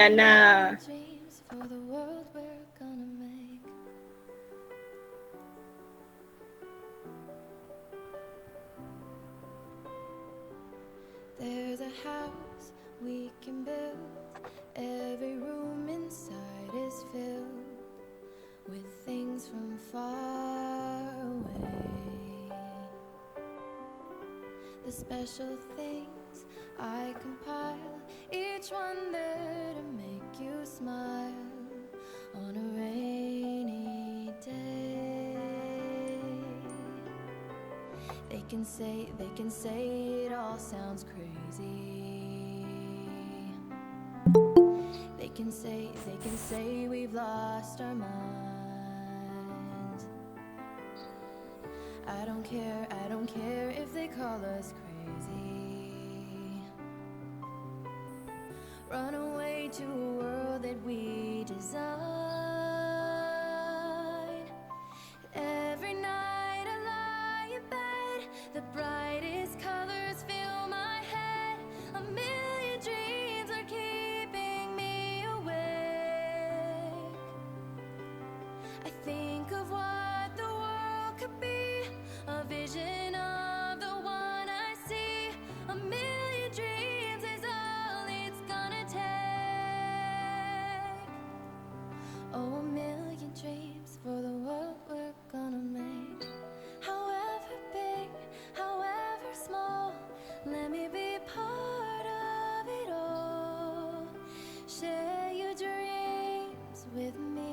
Diana. There's a house we can build. Every room inside is filled with things from far away. The special things I compile, each one there to make you smile on a rainy day. They can say it all sounds crazy. They can say we've lost our minds. I don't care if they call us crazy. Run away to a world that we design. Every night I lie in bed, the brightest colors fill my head. A million dreams are keeping me awake. I think of what the world could be, a vision of the one I see. A million dreams is all it's gonna take. Oh, a million dreams for the world we're gonna make. However big, however small, let me be part of it all. Share your dreams with me.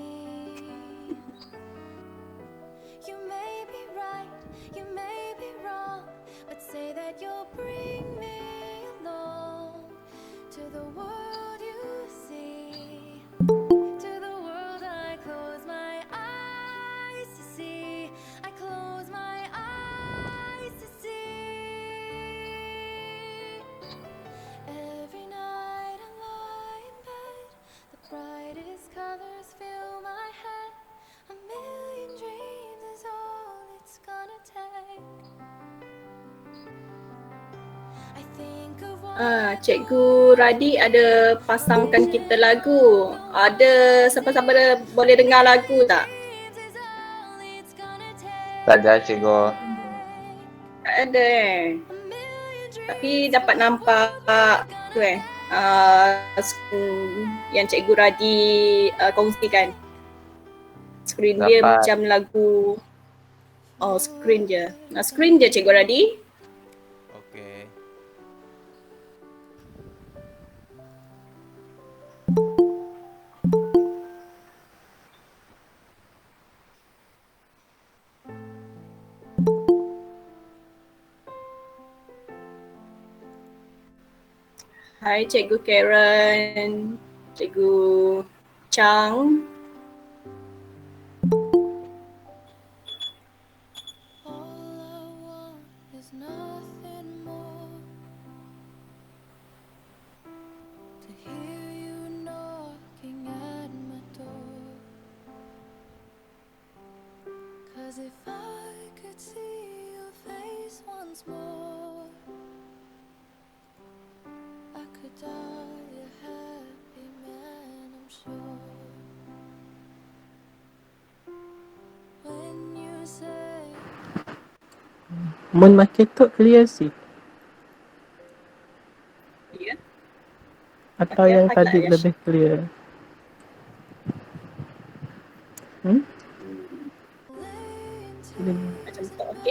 You may be right, you may be wrong, but say that you'll bring me along to the world you see, to the world I close my eyes to see. I close my eyes to see. Every night I lie in bed, the brightest colors fill my head. A million dreams is all it's gonna take. I think of what Cikgu Radi ada pasangkan kita lagu. Ada siapa-siapa boleh dengar lagu tak? Tak ada cikgu. Tak ada Tapi dapat nampak tu yang Cikgu Radi kongsikan. Skrin dia Dapat. macam lagu. Oh, skrin je. Skrin je Cikgu Radi. Okey. Hai Cikgu Karen, Cikgu Chang. If I could see your face once more, I could die a happy man, I'm sure. When you say Mun makin tu clear sih. Ya. Atau Makin yang agak tadi ya. lebih clear. Macam tu, okey.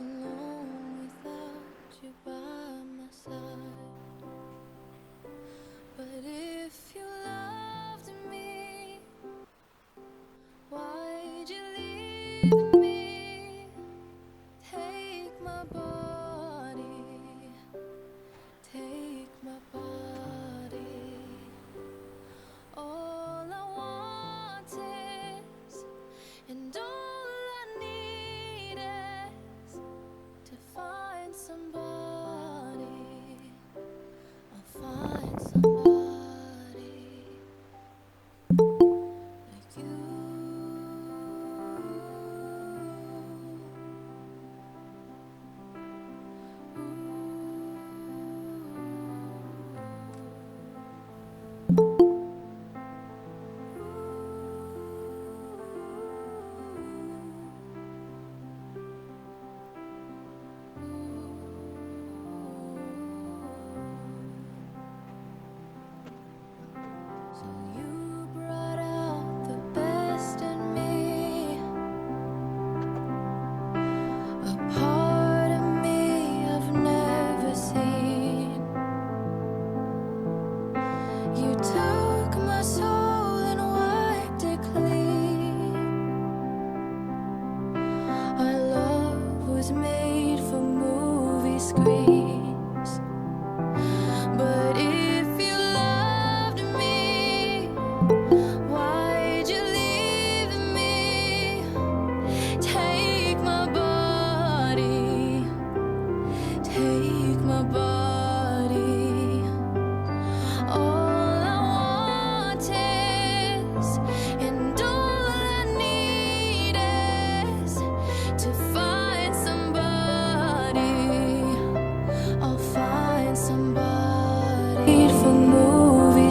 alone without you by my side. But if you loved me, why'd you leave me? Take my body, take my body. All I want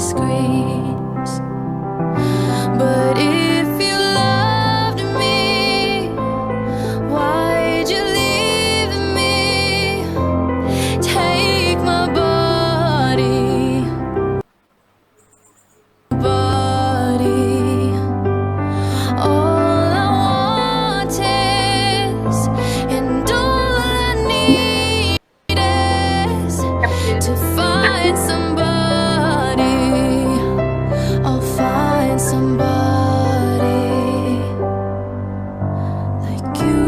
screams. But if you loved me, why'd you leave me? Take my body, all I want is, and all I need is to find somebody. I'll find somebody like you.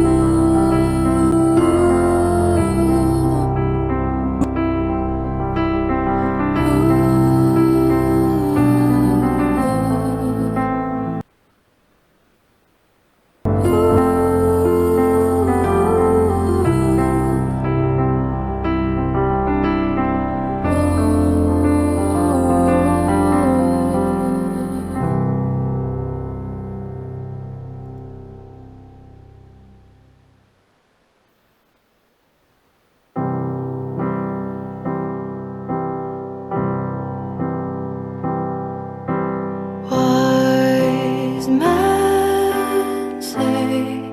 Wise men say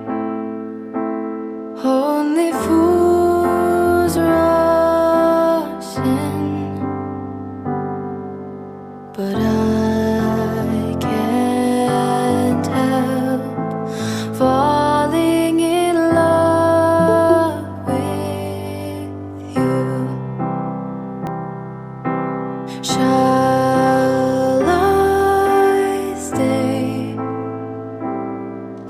only fools rush in, but I can't help falling in love with you. Shall I stay?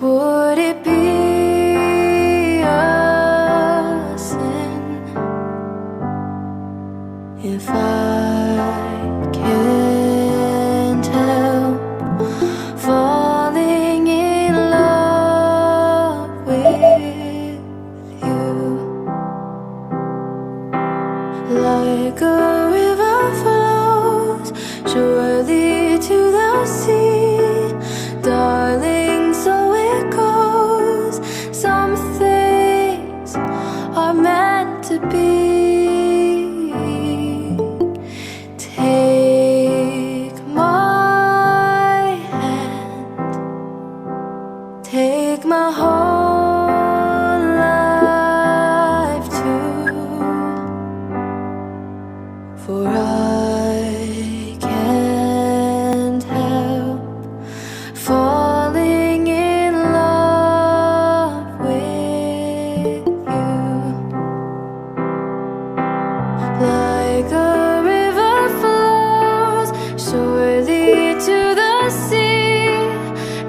Would it be a sin if I can't help falling in love with you? Like a river flows surely to the sea, darling, so it goes. Some things are meant to be. Take my hand, take my whole life too, for I can't help falling in love with you. Like a river flows surely to the sea,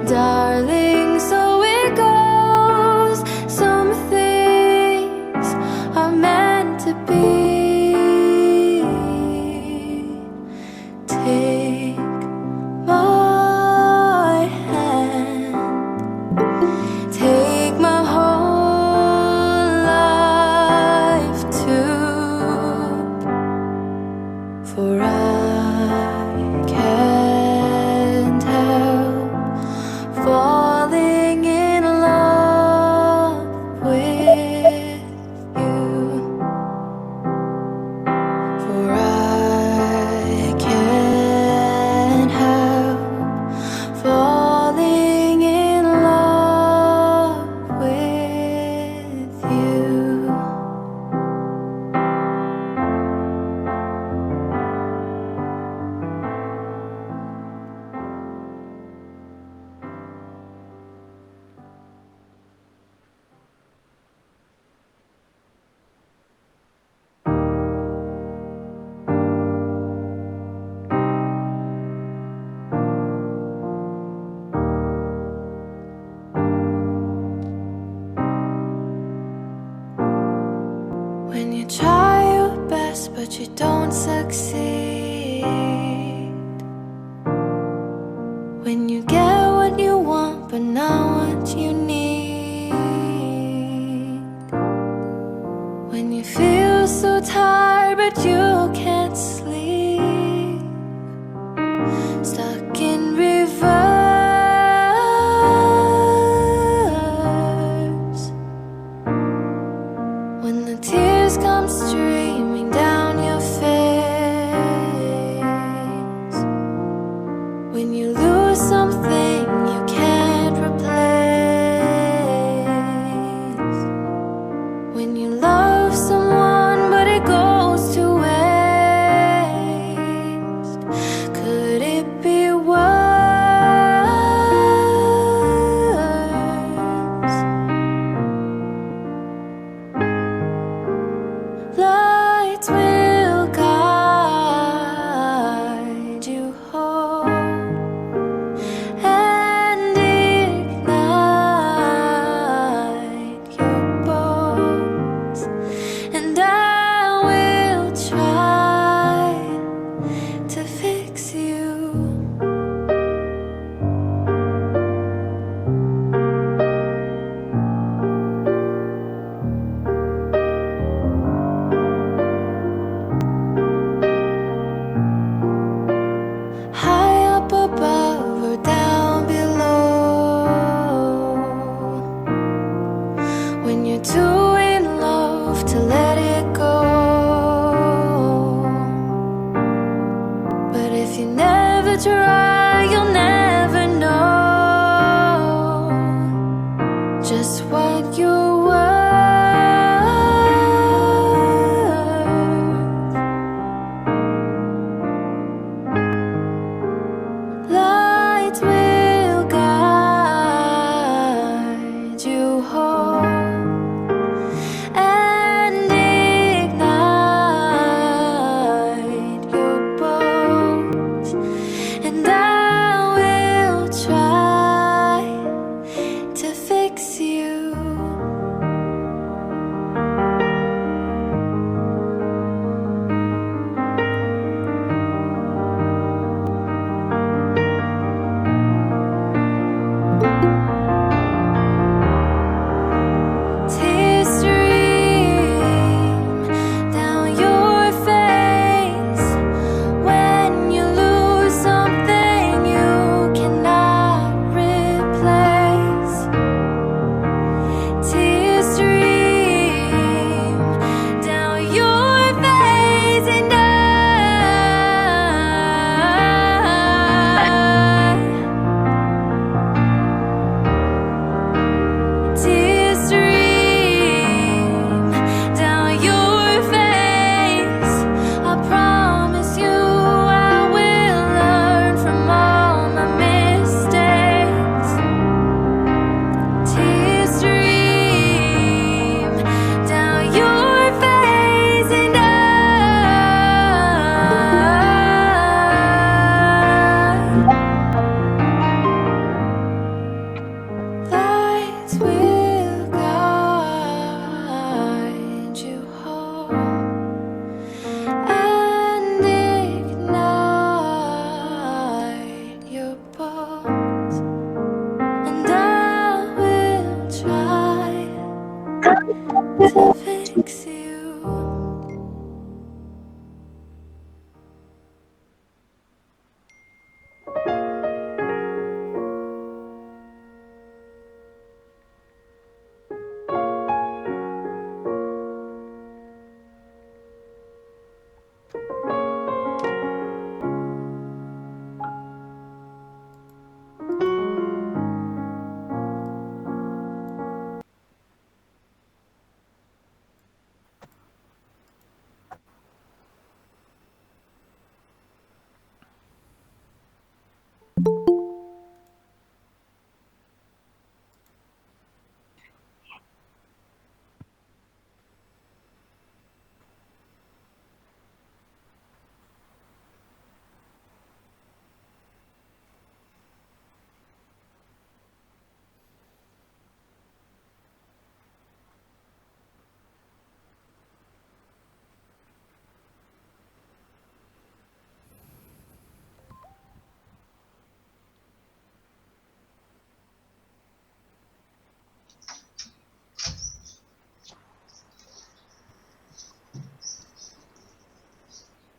darling, so it goes. Some things are meant to be. Take my hand, take my whole life too, for I can't help falling in love with you. For I can't help falling in love with you. When you try your best but you don't succeed, when you get what you want but not what you need, when you feel so tired but you can't sleep, stuck in reverse, when the tears come streaming down your face,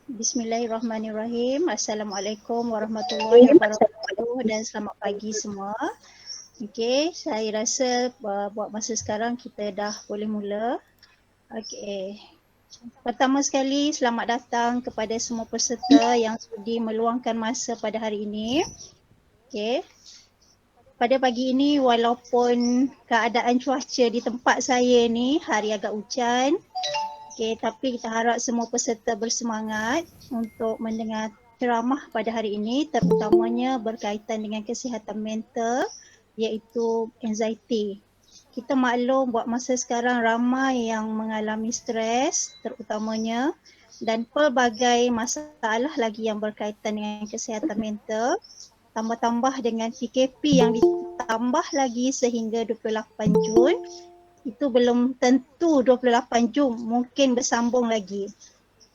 Bismillahirrahmanirrahim. Assalamualaikum warahmatullahi wabarakatuh dan selamat pagi semua. Okey, saya rasa buat masa sekarang kita dah boleh mula. Okey. Pertama sekali selamat datang kepada semua peserta yang sudi meluangkan masa pada hari ini. Okey. Pada pagi ini walaupun keadaan cuaca di tempat saya ni hari agak hujan, tapi kita harap semua peserta bersemangat untuk mendengar ceramah pada hari ini, terutamanya berkaitan dengan kesihatan mental iaitu anxiety. Kita maklum buat masa sekarang ramai yang mengalami stres terutamanya dan pelbagai masalah lagi yang berkaitan dengan kesihatan mental. Tambah-tambah dengan PKP yang ditambah lagi sehingga 28 Jun. Itu belum tentu 28 Jun, mungkin bersambung lagi.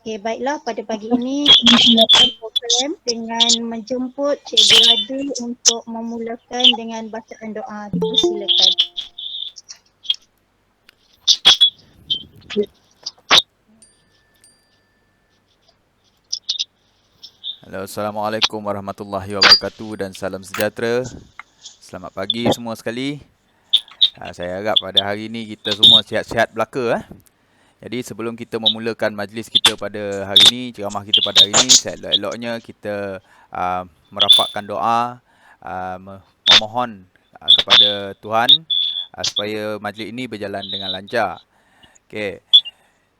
Okey, baiklah pada pagi ini kita mulakan program dengan menjemput Cikgu Radhi untuk memulakan dengan bacaan doa. Dipersilakan. Halo, Assalamualaikum warahmatullahi wabarakatuh dan salam sejahtera. Selamat pagi semua sekali. Saya harap pada hari ini kita semua sihat-sihat belaka. Jadi sebelum kita memulakan majlis kita pada hari ini, ceramah kita pada hari ini, seelok-eloknya kita merapatkan doa, memohon kepada Tuhan supaya majlis ini berjalan dengan lancar. Okey.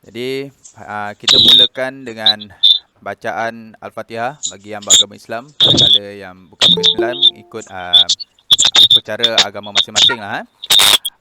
Jadi kita mulakan dengan bacaan Al-Fatihah bagi yang beragama Islam. Kalau yang bukan beragama Islam ikut upacara agama masing-masing lah.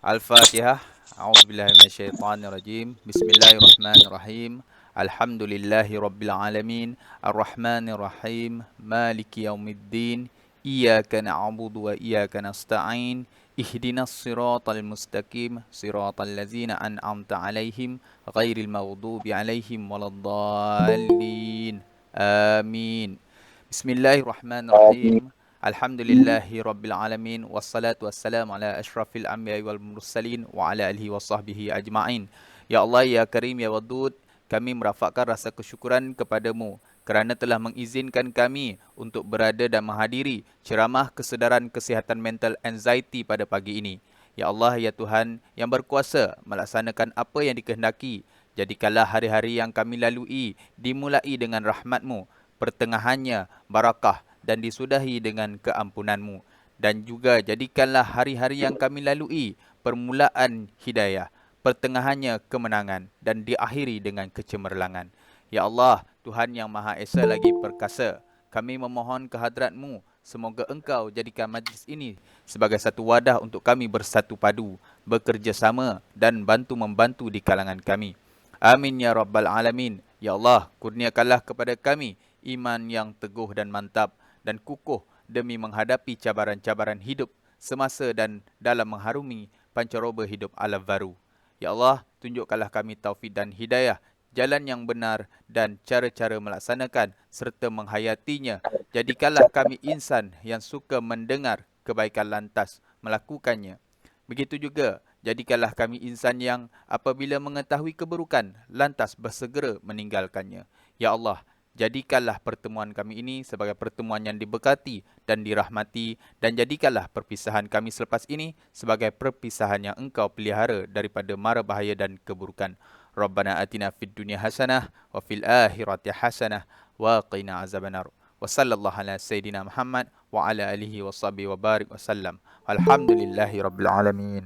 Al-Fatihah. A'udzubillahi minasyaitanirrajim. Bismillahirrahmanirrahim. Alhamdulillahi rabbil alamin. Ar-Rahmanirrahim. Maliki yaumiddin. Iyyaka na'budu wa iyyaka nasta'in. Ihdinas siratal mustaqim. Siratal ladzina an'amta 'alaihim ghairil maghdubi 'alaihim waladdallin. Amin. Bismillahirrahmanirrahim. Alhamdulillahi rabbil alamin wassalatu wassalamu ala asyrafil anbiya'i wal mursalin wa ala alihi wasahbihi ajma'in. Ya Allah, ya Karim, ya Wadud, kami merafakkan rasa kesyukuran kepadamu kerana telah mengizinkan kami untuk berada dan menghadiri ceramah kesedaran kesihatan mental anxiety pada pagi ini. Ya Allah, ya Tuhan yang berkuasa melaksanakan apa yang dikehendaki, jadikanlah hari-hari yang kami lalui dimulai dengan rahmat-Mu, pertengahannya barakah dan disudahi dengan keampunan-Mu. Dan juga jadikanlah hari-hari yang kami lalui permulaan hidayah, pertengahannya kemenangan dan diakhiri dengan kecemerlangan. Ya Allah, Tuhan yang Maha Esa lagi perkasa, kami memohon kehadrat-Mu, semoga Engkau jadikan majlis ini sebagai satu wadah untuk kami bersatu padu, bekerjasama dan bantu-membantu di kalangan kami. Amin ya Rabbal Alamin. Ya Allah, kurniakanlah kepada kami iman yang teguh dan mantap dan kukuh demi menghadapi cabaran-cabaran hidup semasa dan dalam mengharumi pancaroba hidup alam baru. Ya Allah, tunjukkanlah kami taufik dan hidayah, jalan yang benar dan cara-cara melaksanakan serta menghayatinya. Jadikanlah kami insan yang suka mendengar kebaikan lantas melakukannya. Begitu juga, jadikanlah kami insan yang apabila mengetahui keburukan lantas bersegera meninggalkannya. Ya Allah, jadikanlah pertemuan kami ini sebagai pertemuan yang diberkati dan dirahmati, dan jadikanlah perpisahan kami selepas ini sebagai perpisahan yang Engkau pelihara daripada mara bahaya dan keburukan. Rabbana atina fid dunya hasanah wa fil akhirati hasanah wa qina azabannar. Wa sallallahu ala sayyidina Muhammad wa ala alihi wa sahbihi wa barik wa sallam. Alhamdulillahi rabbil alamin.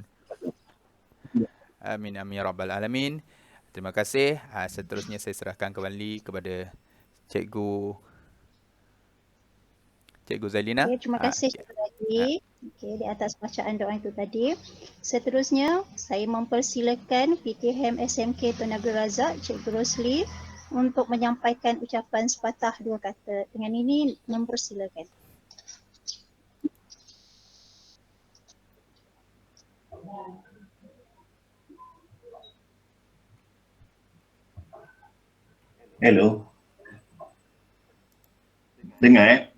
Amin amin ya rabbal alamin. Terima kasih. Seterusnya saya serahkan kembali kepada Cikgu Zailina. Okay, terima kasih Cikgu Radhi. Di atas bacaan doa itu tadi. Seterusnya saya mempersilakan PTM SMK Tun Abdul Razak, Cikgu Rosli untuk menyampaikan ucapan sepatah dua kata. Dengan ini mempersilakan. Hello. Dengar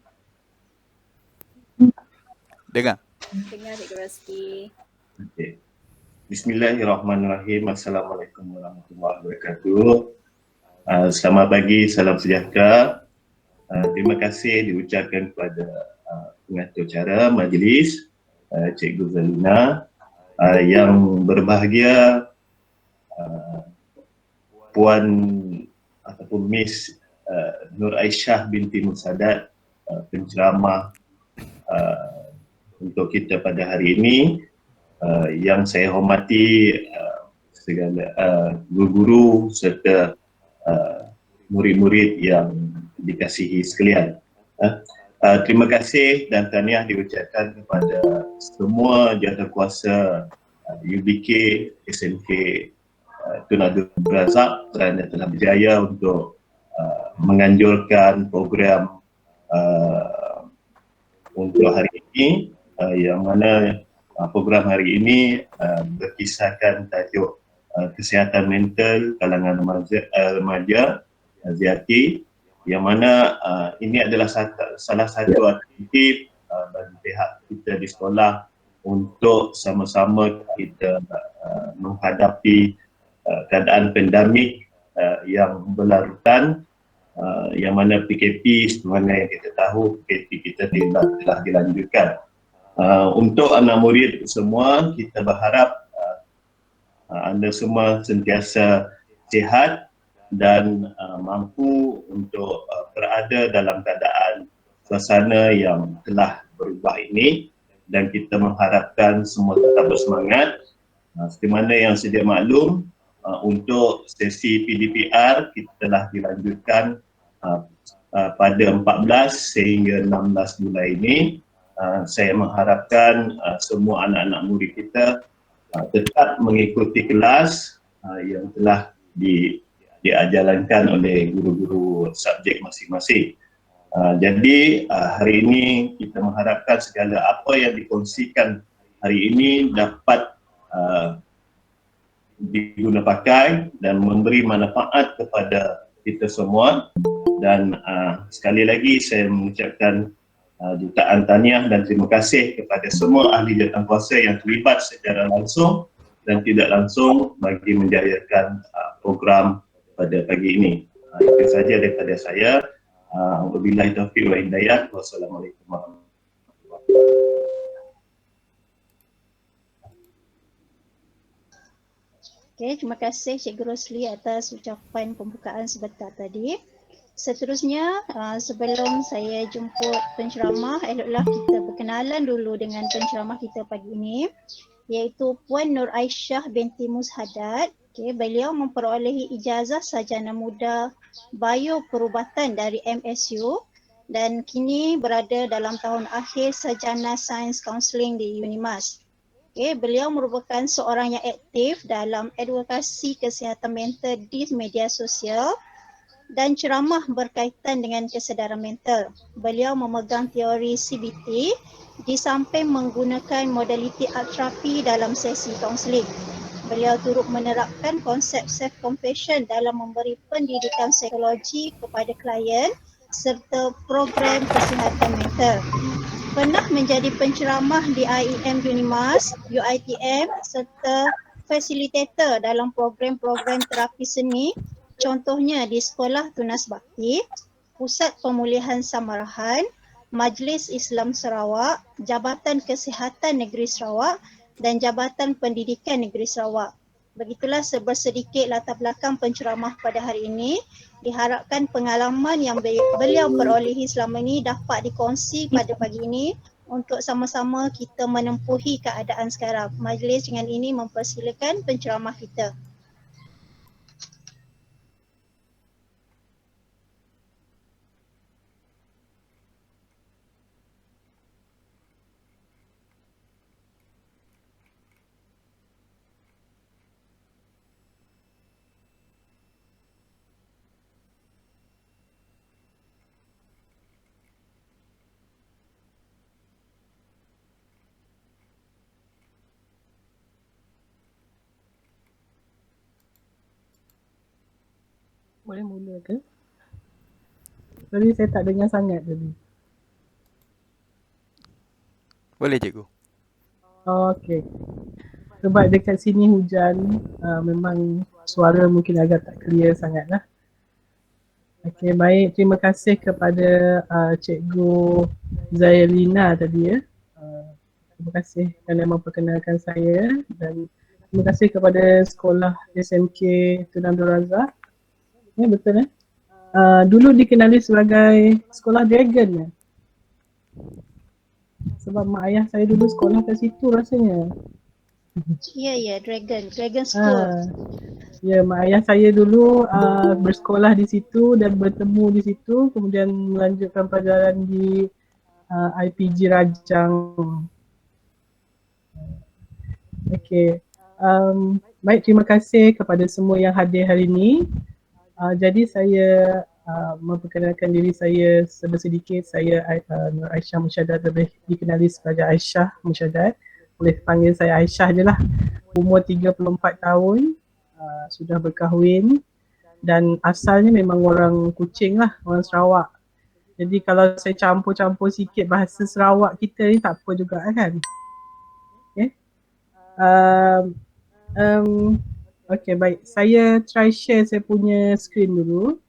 Dengar. Dengar Cikgu Rosli. Okay. Bismillahirrahmanirrahim. Assalamualaikum warahmatullahi wabarakatuh. Selamat pagi, salam sejahtera. Terima kasih diucapkan kepada pengatur acara majlis, Cikgu Zalina, yang berbahagia Puan ataupun Miss Nur Aisyah binti Musadat, penceramah untuk kita pada hari ini, yang saya hormati segala guru-guru serta murid-murid yang dikasihi sekalian. Terima kasih dan tahniah diucapkan kepada semua jawatankuasa UBK, SMK Tun Abdul Razak kerana telah berjaya untuk menganjurkan program untuk hari ini, yang mana program hari ini berkisahkan tajuk kesihatan mental kalangan remaja Ziati, yang mana ini adalah salah satu aktiviti bagi pihak kita di sekolah untuk sama-sama kita menghadapi keadaan pandemik yang berlarutan, yang mana PKP sebenarnya yang kita tahu PKP kita telah dilanjutkan. Untuk anak murid semua, kita berharap anda semua sentiasa sihat dan mampu untuk berada dalam keadaan suasana yang telah berubah ini, dan kita mengharapkan semua tetap bersemangat. Seperti mana yang sedia maklum, untuk sesi PDPR kita telah dilanjutkan pada 14 sehingga 16 bulan ini. Saya mengharapkan semua anak-anak murid kita tetap mengikuti kelas yang telah diajarkan oleh guru-guru subjek masing-masing. Jadi hari ini kita mengharapkan segala apa yang dikongsikan hari ini dapat diguna pakai dan memberi manfaat kepada kita semua. Dan sekali lagi saya mengucapkan jutaan tahniah dan terima kasih kepada semua ahli jawatankuasa yang terlibat secara langsung dan tidak langsung bagi menjayakan program pada pagi ini. Itu saja daripada saya. Wabillahi taufiq wa hidayah. Wassalamualaikum warahmatullahi wabarakatuh. Okey, terima kasih Cikgu Rosli atas ucapan pembukaan sebentar tadi. Seterusnya, sebelum saya jemput penceramah, eloklah kita berkenalan dulu dengan penceramah kita pagi ini, iaitu Puan Nur Aisyah binti Mushadat. Okey, beliau memperolehi ijazah sarjana muda bioperubatan dari MSU dan kini berada dalam tahun akhir sarjana sains kaunseling di UNIMAS. Okay, beliau merupakan seorang yang aktif dalam advokasi kesihatan mental di media sosial dan ceramah berkaitan dengan kesedaran mental. Beliau memegang teori CBT di samping menggunakan modaliti art terapi dalam sesi kaunseling. Beliau turut menerapkan konsep self-compassion dalam memberi pendidikan psikologi kepada klien serta program kesihatan mental. Pernah menjadi penceramah di IEM UNIMAS, UITM serta fasilitator dalam program-program terapi seni, contohnya di Sekolah Tunas Bakti, Pusat Pemulihan Samarahan, Majlis Islam Sarawak, Jabatan Kesihatan Negeri Sarawak dan Jabatan Pendidikan Negeri Sarawak. Begitulah sedikit latar belakang penceramah pada hari ini. Diharapkan pengalaman yang beliau perolehi selama ini dapat dikongsi pada pagi ini untuk sama-sama kita menempuhi keadaan sekarang. Majlis dengan ini mempersilakan penceramah kita. Boleh mula ke? Tadi saya tak dengar sangat tadi. Boleh cikgu. Oh, okey. Sebab dekat sini hujan, memang suara mungkin agak tak clear sangat lah. Okey, baik. Terima kasih kepada Cikgu Zairina tadi ya. Terima kasih kerana memperkenalkan saya dan terima kasih kepada sekolah SMK Tun Abdul Razak. Ya, betul eh? Dulu dikenali sebagai sekolah Dragon ya. Sebab mak ayah saya dulu sekolah kat situ rasanya. Ya, Dragon School. Ya, mak ayah saya dulu bersekolah di situ dan bertemu di situ, kemudian melanjutkan pelajaran di IPG Rajang. Okey. Baik, terima kasih kepada semua yang hadir hari ini. Jadi saya memperkenalkan diri saya sedikit. Saya Nur Aisyah Musyadat, lebih dikenali sebagai Aisyah Musyadat. Boleh panggil saya Aisyah je lah. Umur 34 tahun, sudah berkahwin dan asalnya memang orang Kuching lah, orang Sarawak. Jadi kalau saya campur-campur sikit bahasa Sarawak kita ni tak apa juga kan. Okay. Okay, baik. Saya try share saya punya screen dulu.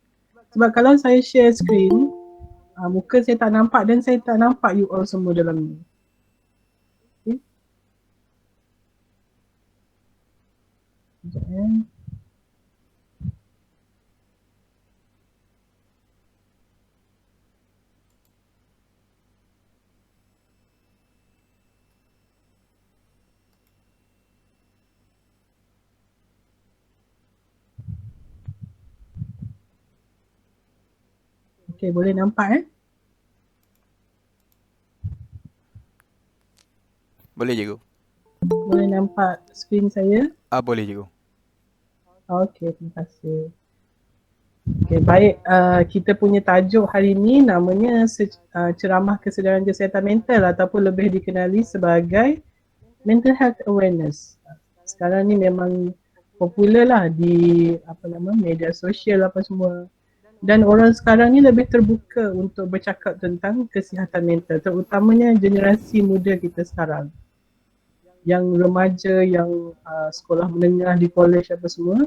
Sebab kalau saya share screen, muka saya tak nampak dan saya tak nampak you all semua dalam ni. Okay. Sekejap ya. Okay, boleh nampak Boleh cikgu? Boleh nampak screen saya? Boleh cikgu. Okay, terima kasih. Okay, baik. Kita punya tajuk hari ini namanya ceramah kesedaran kesihatan mental ataupun lebih dikenali sebagai mental health awareness. Sekarang ni memang popular lah di media sosial apa semua. Dan orang sekarang ni lebih terbuka untuk bercakap tentang kesihatan mental, terutamanya generasi muda kita sekarang. Yang remaja, yang sekolah menengah di college apa semua,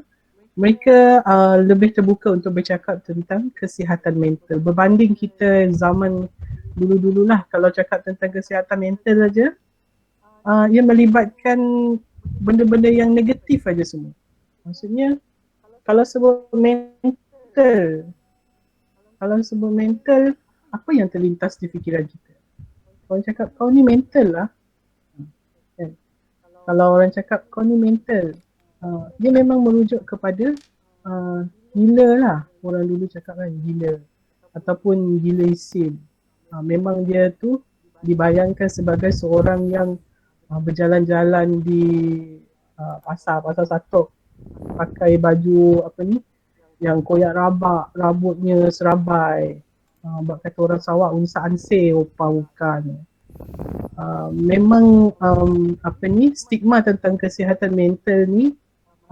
mereka lebih terbuka untuk bercakap tentang kesihatan mental. Berbanding kita zaman dulu-dululah, kalau cakap tentang kesihatan mental saja, ia melibatkan benda-benda yang negatif aja semua. Maksudnya, kalau sebut mental, apa yang terlintas di fikiran kita? Orang cakap kau ni mental lah. Kan? Kalau orang cakap kau ni mental, dia memang merujuk kepada gila lah. Orang dulu cakap kan gila. Ataupun gila isim. Memang dia tu dibayangkan sebagai seorang yang berjalan-jalan di pasar Satok. Pakai baju yang koyak rabak, rambutnya serabai. Buat kata orang Sarawak, unsa anseh bukan. Memang stigma tentang kesihatan mental ni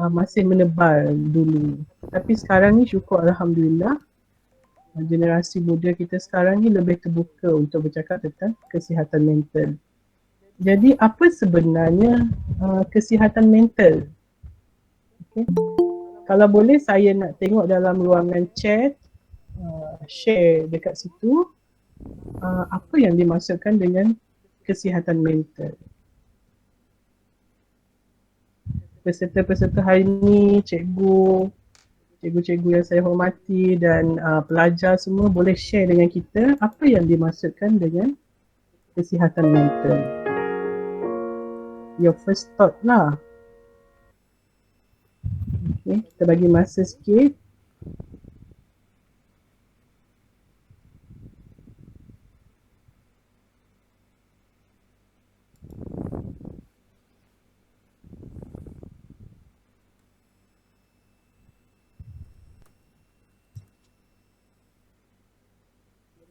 masih menebal dulu. Tapi sekarang ni syukur Alhamdulillah, generasi muda kita sekarang ni lebih terbuka untuk bercakap tentang kesihatan mental. Jadi apa sebenarnya kesihatan mental? Okay. Kalau boleh saya nak tengok dalam ruangan chat, share dekat situ apa yang dimaksudkan dengan kesihatan mental. Peserta-peserta hari ini, cikgu-cikgu yang saya hormati dan pelajar semua boleh share dengan kita apa yang dimaksudkan dengan kesihatan mental. Your first thought lah. Okay, kita bagi masa sikit.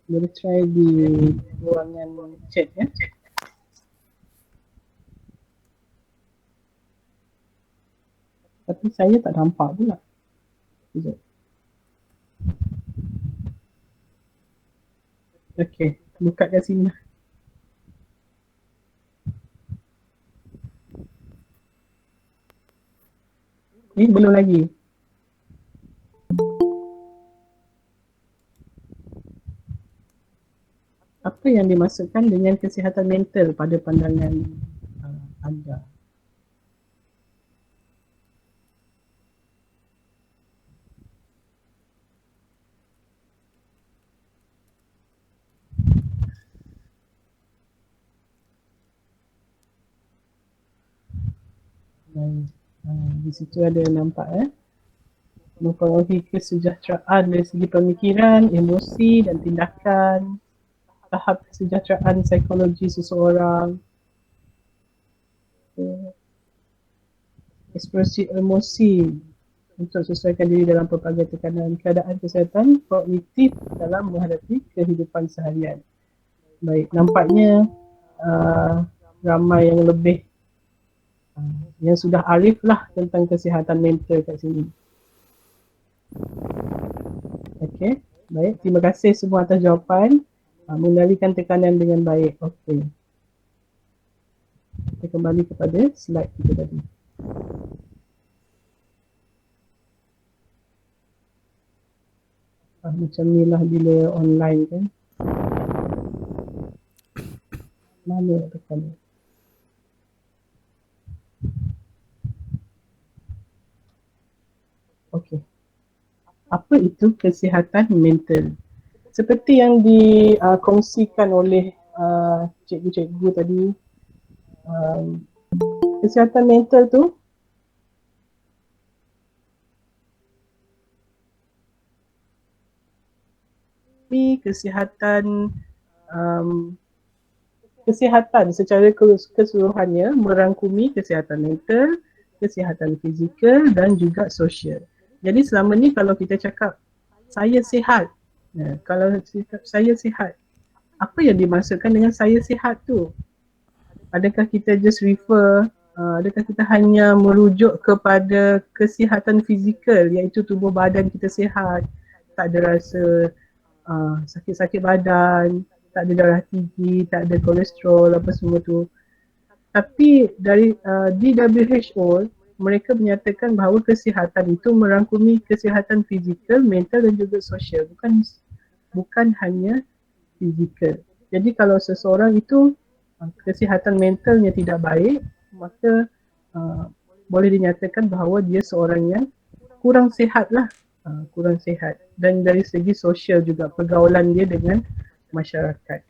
Boleh try di ruangan chat ya. Tapi saya tak nampak pula. Sekejap. Okay, buka kat sini. Belum lagi. Apa yang dimaksudkan dengan kesihatan mental pada pandangan anda? Di situ ada nampak mempengaruhi kesejahteraan dari segi pemikiran, emosi dan tindakan, tahap kesejahteraan psikologi seseorang, ekspresi emosi untuk sesuaikan diri dalam pelbagai tekanan, keadaan kesihatan kognitif dalam menghadapi kehidupan seharian. Baik, nampaknya ramai yang lebih yang sudah arif lah tentang kesihatan mental kat sini. Okey, baik. Terima kasih semua atas jawapan. Mengendalikan tekanan dengan baik. Okey. Kita kembali kepada slide kita tadi. Macam ni lah bila online kan. Mana tekan? Okey. Apa itu kesihatan mental? Seperti yang dikongsikan oleh cikgu-cikgu tadi, kesihatan mental tu kesihatan secara keseluruhannya merangkumi kesihatan mental, kesihatan fizikal dan juga sosial. Jadi selama ni kalau kita cakap saya sihat, kalau cakap saya sihat, apa yang dimaksudkan dengan saya sihat tu? Adakah kita just refer, adakah kita hanya merujuk kepada kesihatan fizikal iaitu tubuh badan kita sihat, tak ada rasa sakit-sakit badan, tak ada darah tinggi, tak ada kolesterol apa semua tu. Tapi dari di WHO mereka menyatakan bahawa kesihatan itu merangkumi kesihatan fizikal, mental dan juga sosial, bukan hanya fizikal. Jadi kalau seseorang itu kesihatan mentalnya tidak baik, maka boleh dinyatakan bahawa dia seorang yang kurang sihat lah, kurang sihat. Dan dari segi sosial juga, pergaulan dia dengan masyarakat.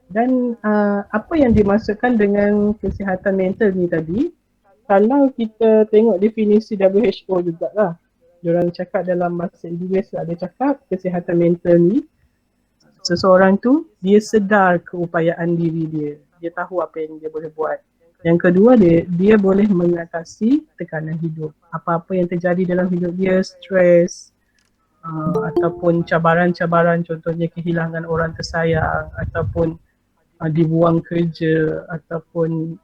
Dan apa yang dimaksudkan dengan kesihatan mental ni tadi, kalau kita tengok definisi WHO jugalah, diorang cakap dalam bahasa Inggeris ada cakap kesihatan mental ni, seseorang tu dia sedar keupayaan diri dia, dia tahu apa yang dia boleh buat. Yang kedua, dia boleh mengatasi tekanan hidup, apa-apa yang terjadi dalam hidup dia, stres ataupun cabaran-cabaran, contohnya kehilangan orang tersayang ataupun dibuang kerja ataupun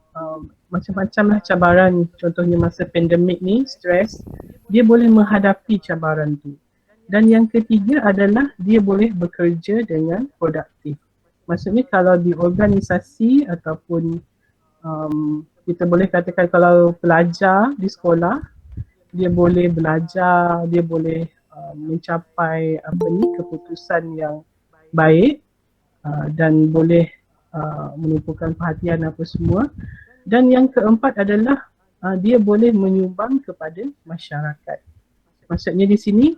macam-macam lah cabaran, contohnya masa pandemik ni, stres, dia boleh menghadapi cabaran tu. Dan yang ketiga adalah dia boleh bekerja dengan produktif. Maksudnya kalau di organisasi ataupun kita boleh katakan kalau pelajar di sekolah, dia boleh belajar, dia boleh mencapai keputusan yang baik dan boleh menumpukan perhatian apa semua. Dan yang keempat adalah dia boleh menyumbang kepada masyarakat. Maksudnya di sini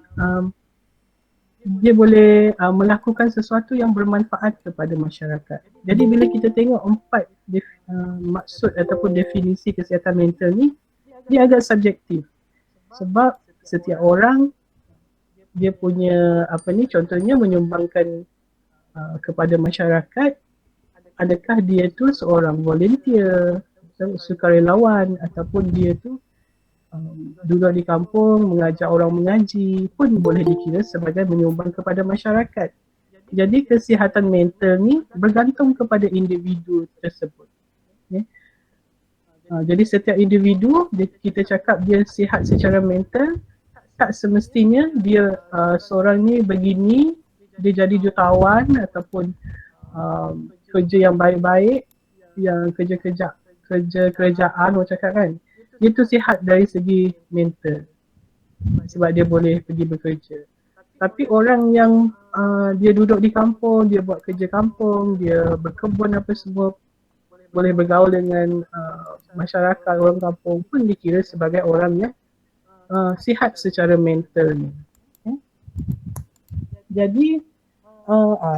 dia boleh melakukan sesuatu yang bermanfaat kepada masyarakat. Jadi bila kita tengok empat maksud ataupun definisi kesihatan mental ni, dia agak subjektif. Sebab setiap orang dia punya contohnya menyumbangkan kepada masyarakat. Adakah dia tu seorang volunteer, sukarelawan, ataupun dia tu duduk di kampung mengajar orang mengaji, pun boleh dikira sebagai menyumbang kepada masyarakat. Jadi kesihatan mental ni bergantung kepada individu tersebut. Jadi setiap individu, kita cakap dia sihat secara mental, tak semestinya dia seorang ni begini, dia jadi jutawan ataupun kerja yang baik-baik, yang kerja kerajaan orang cakap kan, dia tu sihat dari segi mental sebab dia boleh pergi bekerja. Tapi orang yang dia duduk di kampung, dia buat kerja kampung, dia berkebun apa semua, boleh bergaul dengan masyarakat orang kampung pun dikira sebagai orang yang sihat secara mental ni. Jadi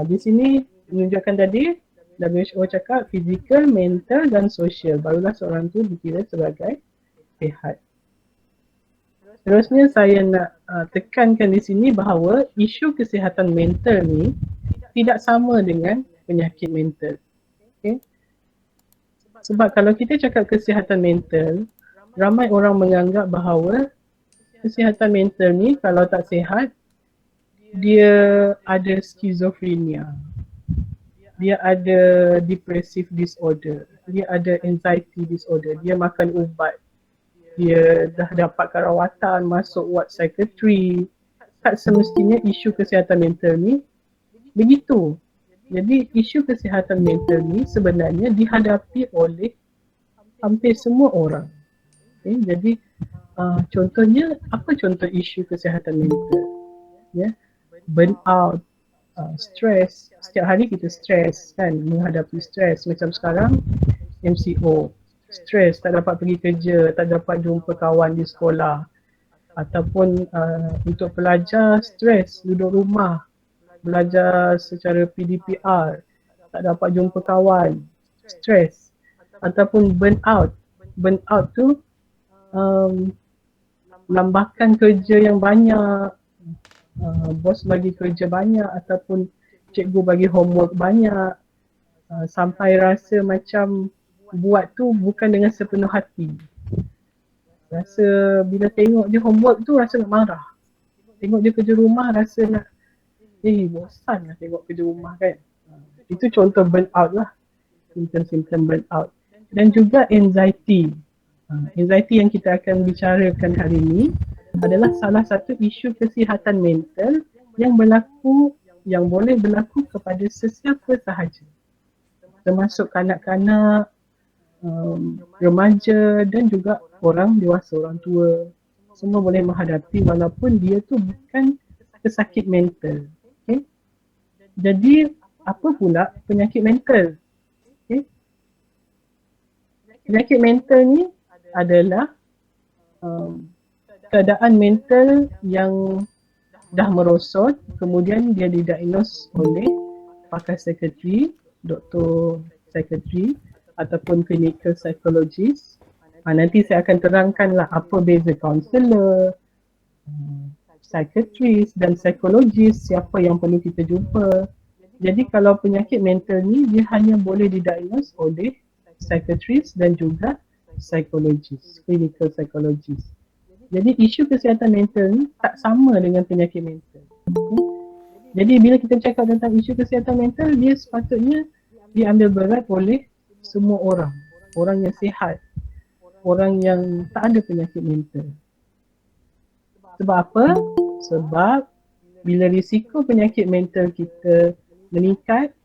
di sini menunjukkan tadi WHO cakap fizikal, mental dan sosial, barulah seorang tu dikira sebagai sihat. Terusnya saya nak tekankan di sini bahawa isu kesihatan mental ni tidak sama dengan penyakit mental. Okay? Sebab kalau kita cakap kesihatan mental, ramai orang menganggap bahawa kesihatan mental ni kalau tak sihat, dia ada skizofrenia, dia ada depressive disorder, dia ada anxiety disorder, dia makan ubat, dia dah dapat rawatan, masuk ward psychiatry. Tak semestinya isu kesihatan mental ni begitu. Jadi isu kesihatan mental ni sebenarnya dihadapi oleh hampir semua orang. Okay? Jadi contohnya, apa contoh isu kesihatan mental? Burnout, stres. Setiap hari kita stres kan, menghadapi stres. Macam sekarang MCO, stres, tak dapat pergi kerja, tak dapat jumpa kawan di sekolah. Ataupun untuk pelajar, stres, duduk rumah, belajar secara PDPR, tak dapat jumpa kawan, stres. Ataupun burnout. Burnout tu lambakan kerja yang banyak, bos bagi kerja banyak ataupun cikgu bagi homework banyak, sampai rasa macam buat tu bukan dengan sepenuh hati. Rasa bila tengok dia homework tu rasa nak marah. Tengok dia kerja rumah rasa nak bosan lah tengok kerja rumah kan. Itu contoh burnout lah, simptom-simptom burnout. Dan juga anxiety. Anxiety yang kita akan bicarakan hari ini adalah salah satu isu kesihatan mental yang boleh berlaku kepada sesiapa sahaja, termasuk kanak-kanak, remaja dan juga orang dewasa, orang tua. Semua boleh menghadapi walaupun dia tu bukan pesakit mental. Okay? Jadi apa pula penyakit mental? Okay? Penyakit mental ni adalah keadaan mental yang dah merosot, kemudian dia didiagnose oleh pakar psikiatri, doktor psikiatri ataupun clinical psychologist. Nanti saya akan terangkanlah apa beza kaunselor, psikiatris dan psikologis, siapa yang perlu kita jumpa. Jadi kalau penyakit mental ni dia hanya boleh didiagnose oleh psikiatris dan juga psikologis, clinical psychologist. Jadi isu kesihatan mental ni tak sama dengan penyakit mental. Jadi bila kita cakap tentang isu kesihatan mental, dia sepatutnya diambil berat oleh semua orang. Orang yang sihat, orang yang tak ada penyakit mental. Sebab apa? Sebab bila risiko penyakit mental kita meningkat,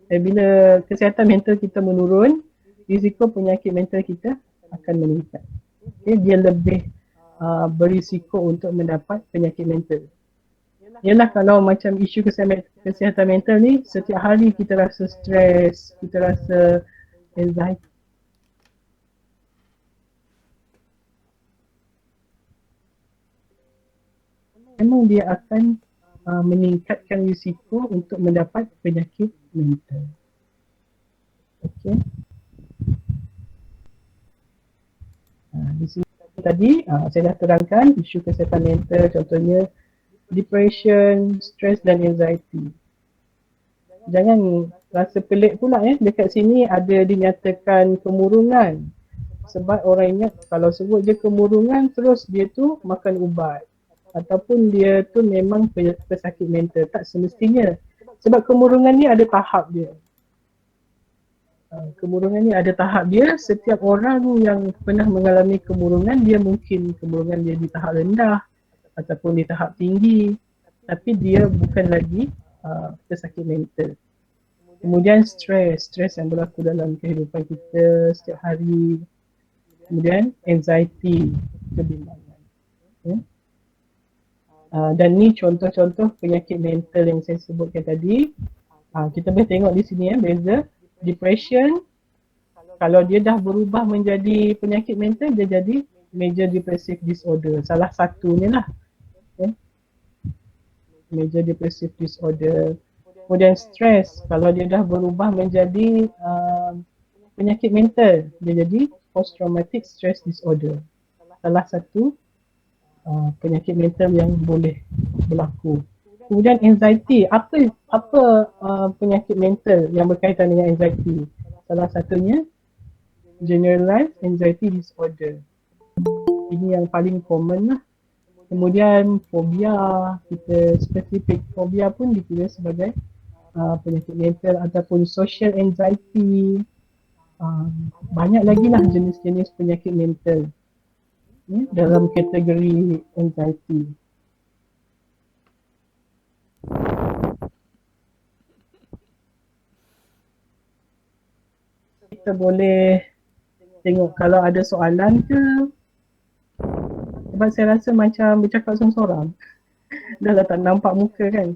bila kesihatan mental kita menurun, risiko penyakit mental kita akan meningkat. Okay, dia lebih berisiko untuk mendapat penyakit mental. Yalah kalau macam isu kesihatan mental ni, setiap hari kita rasa stres, kita rasa anxiety. Memang dia akan meningkatkan risiko untuk mendapat penyakit mental. Okey. Di sini tadi saya dah terangkan isu kesihatan mental, contohnya depression, stress dan anxiety. Jangan rasa pelik pula dekat sini ada dinyatakan kemurungan. Sebab orang ingat kalau sebut je kemurungan terus dia tu makan ubat ataupun dia tu memang pesakit mental. Tak semestinya. Sebab kemurungan ni ada tahap dia. Kemurungan ni ada tahap dia. Setiap orang yang pernah mengalami kemurungan, dia mungkin kemurungan dia di tahap rendah ataupun di tahap tinggi, tapi dia bukan lagi pesakit mental. Kemudian stres yang berlaku dalam kehidupan kita setiap hari. Kemudian anxiety, kebimbangan. Dan ni contoh-contoh penyakit mental yang saya sebutkan tadi. Kita boleh tengok di sini beza. Depression, kalau dia dah berubah menjadi penyakit mental, dia jadi major depressive disorder. Salah satunya lah. Major depressive disorder. Kemudian stress, kalau dia dah berubah menjadi penyakit mental, dia jadi post traumatic stress disorder. Salah satu penyakit mental yang boleh berlaku. Kemudian anxiety, apa penyakit mental yang berkaitan dengan anxiety? Salah satunya generalized anxiety disorder. Ini yang paling common lah. Kemudian fobia, kita spesifik fobia pun dikira sebagai penyakit mental, ataupun social anxiety. Banyak lagi lah jenis-jenis penyakit mental dalam kategori anxiety. Kita boleh tengok kalau ada soalan ke, sebab saya rasa macam bercakap seorang-seorang. Dah lah tak nampak muka kan.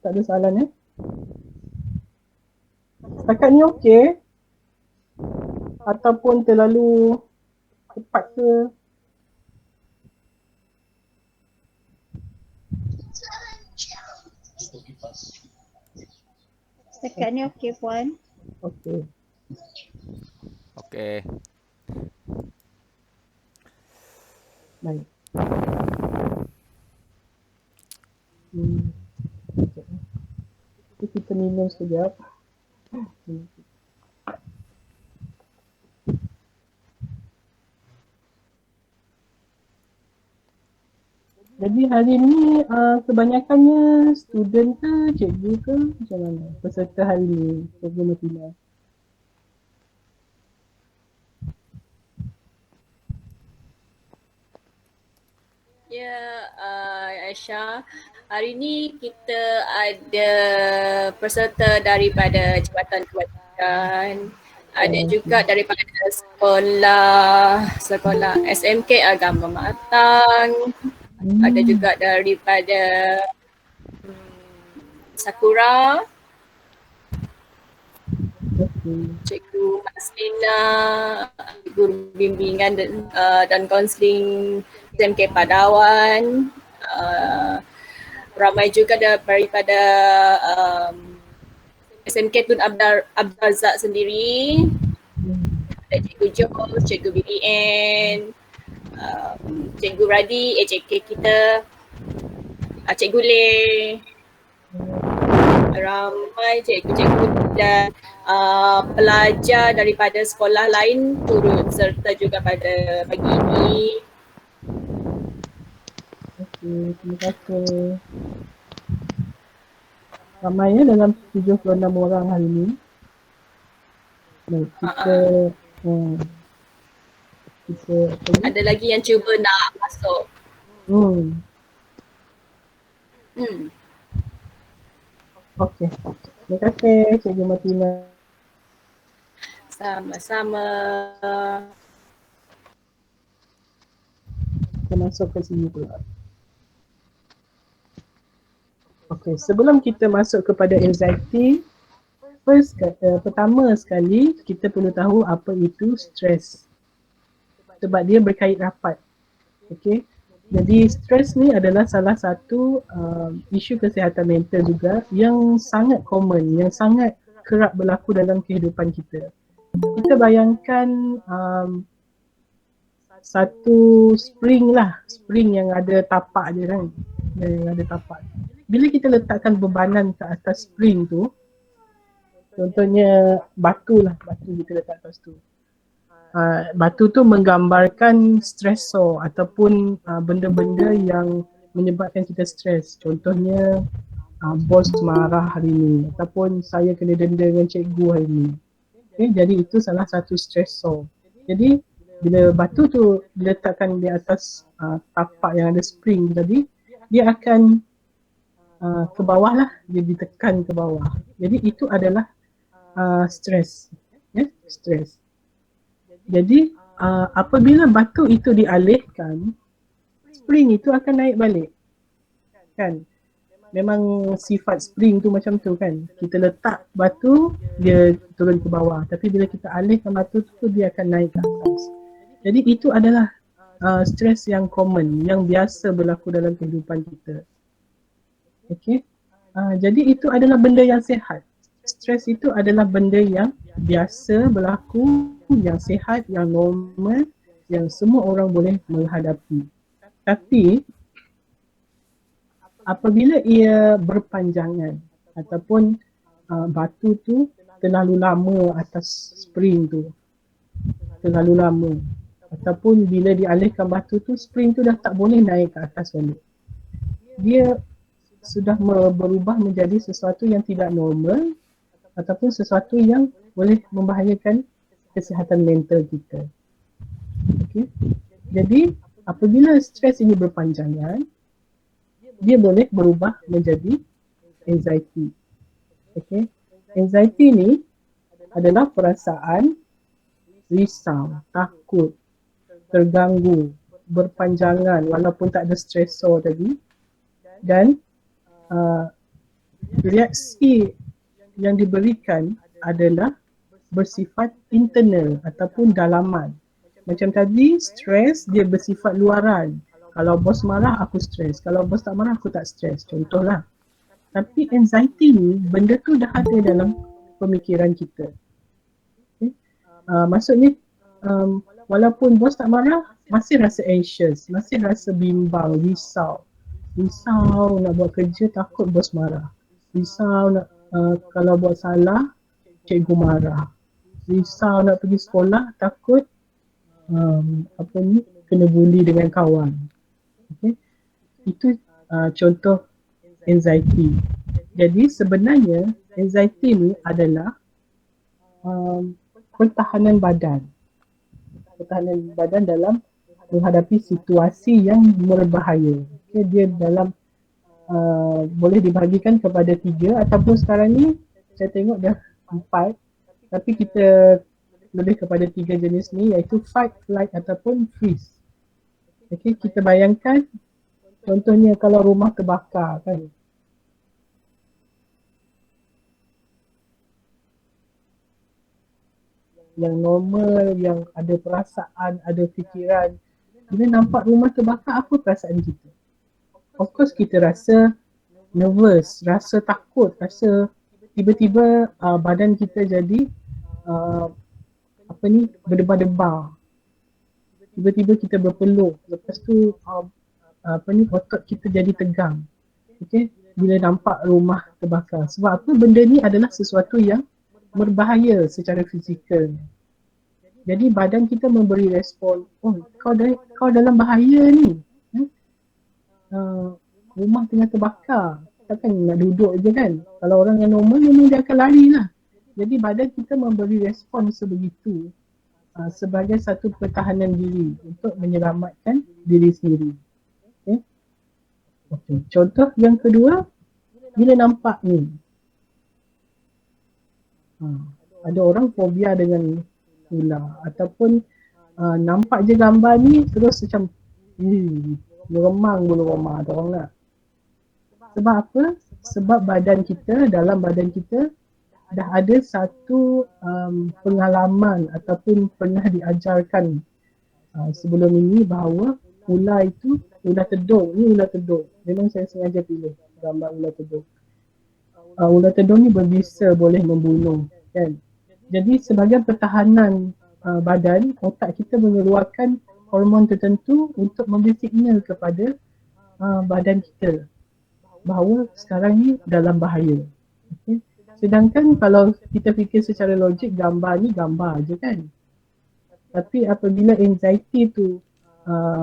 Tak ada soalan Setakat ni okey? Ataupun terlalu cepat ke? Setakat ni okey Puan. Okey. Okey. Baik. Kita minum sekejap. Jadi hari ni kebanyakannya student ke, cikgu ke, macam mana peserta hari ni, Cikgu Mutina? Ya, Aisyah, hari ni kita ada peserta daripada Jabatan Kebajikan, ada juga daripada sekolah SMK Agama Matang, ada juga daripada Sakura, Cikgu Maslina, guru bimbingan dan kaunseling SMK Padawan, ramai juga daripada SMK Tun Abdul Razak sendiri, ada Cikgu Jos, Cikgu BBN, Cikgu Radi, AJK kita, Cikgu Leh, ramai cikgu-cikgu dan pelajar daripada sekolah lain turut serta juga pada pagi ini. Okey, terima kasih. Ramai dalam 76 orang hari ni. Baik, kita Ada lagi yang cuba nak masuk. Okey. Terima kasih Cikgu Martina. Sama-sama. Kita masuk ke sini pula. Okey, sebelum kita masuk kepada anxiety, pertama sekali kita perlu tahu apa itu stres. Sebab dia berkait rapat. Okey. Jadi stres ni adalah salah satu isu kesihatan mental juga yang sangat common, yang sangat kerap berlaku dalam kehidupan kita. Kita bayangkan satu spring yang ada tapak dia kan. Yang ada tapak. Bila kita letakkan bebanan ke atas spring tu, contohnya batu kita letak atas tu. Batu tu menggambarkan stresor ataupun benda-benda yang menyebabkan kita stres. Contohnya bos marah hari ni ataupun saya kena denda dengan cikgu hari ni. Okay, jadi itu salah satu stresor. Jadi bila batu tu diletakkan di atas tapak yang ada spring tadi, dia akan ke bawah lah, dia ditekan ke bawah. Jadi itu adalah stres. Stres. Jadi apabila batu itu dialihkan, spring itu akan naik balik. Kan? Memang sifat spring tu macam tu kan. Kita letak batu, dia turun ke bawah. Tapi bila kita alihkan batu tu, dia akan naik ke atas. Jadi itu adalah stres yang common, yang biasa berlaku dalam kehidupan kita. Okay. Jadi itu adalah benda yang sihat. Stres itu adalah benda yang biasa berlaku, yang sihat, yang normal, yang semua orang boleh menghadapi. Tapi apabila ia berpanjangan ataupun batu tu terlalu lama atas spring tu, terlalu lama, ataupun bila dialihkan batu tu, spring tu dah tak boleh naik ke atas balik, dia sudah berubah menjadi sesuatu yang tidak normal ataupun sesuatu yang boleh membahayakan kesihatan mental kita. Okay. Jadi apabila stres ini berpanjangan, dia boleh berubah menjadi anxiety. Okay. Anxiety ni adalah perasaan risau, takut, terganggu, berpanjangan walaupun tak ada stresor tadi, dan reaksi yang diberikan adalah bersifat internal ataupun dalaman. Macam tadi, stres dia bersifat luaran. Kalau bos marah, aku stres. Kalau bos tak marah, aku tak stres. Contohlah. Tapi anxiety ni, benda tu dah ada dalam pemikiran kita. Okay. Maksudnya, walaupun bos tak marah, masih rasa anxious, masih rasa bimbang, risau. Risau nak buat kerja, takut bos marah. Risau nak kalau buat salah, cikgu marah. Risau nak pergi sekolah, takut kena bully dengan kawan. Okay. Itu contoh anxiety. Jadi sebenarnya anxiety ni adalah pertahanan badan. Pertahanan badan dalam menghadapi situasi yang berbahaya. Okay, dia dalam boleh dibahagikan kepada 3 ataupun sekarang ni saya tengok dah 4, tapi kita lebih kepada 3 jenis ni, iaitu fight, flight ataupun freeze. Okay, kita bayangkan contohnya kalau rumah terbakar kan. Yang normal, yang ada perasaan, ada fikiran. Bila nampak rumah terbakar, apa perasaan kita? Of course kita rasa nervous, rasa takut, rasa tiba-tiba badan kita jadi berdebar-debar. Tiba-tiba kita berpeluh, lepas tu otot kita jadi tegang. Okay? Bila nampak rumah terbakar. Sebab apa? Benda ni adalah sesuatu yang berbahaya secara fizikal. Jadi badan kita memberi respon, oh kau dalam bahaya ni. Rumah tengah terbakar, takkan nak duduk je kan. Kalau orang yang normal memang dia akan lari lah. Jadi badan kita memberi respon sebegitu sebagai satu pertahanan diri untuk menyelamatkan diri sendiri. Okay. Okay. Contoh yang kedua, bila nampak ni, ada orang fobia dengan ular ataupun nampak je gambar ni terus macam meremang bulu roma ada orang nak. Sebab apa? Sebab dalam badan kita dah ada satu pengalaman ataupun pernah diajarkan sebelum ini bahawa ular itu ular tedung. Ni ular tedung. Memang saya sengaja pilih gambar ular tedung. Ular tedung ni berbisa, boleh membunuh kan. Jadi sebagai pertahanan badan, otak kita mengeluarkan hormon tertentu untuk memberi signal kepada badan kita bahawa sekarang ni dalam bahaya. Okay. Sedangkan kalau kita fikir secara logik, gambar ni gambar je kan. Tapi apabila anxiety tu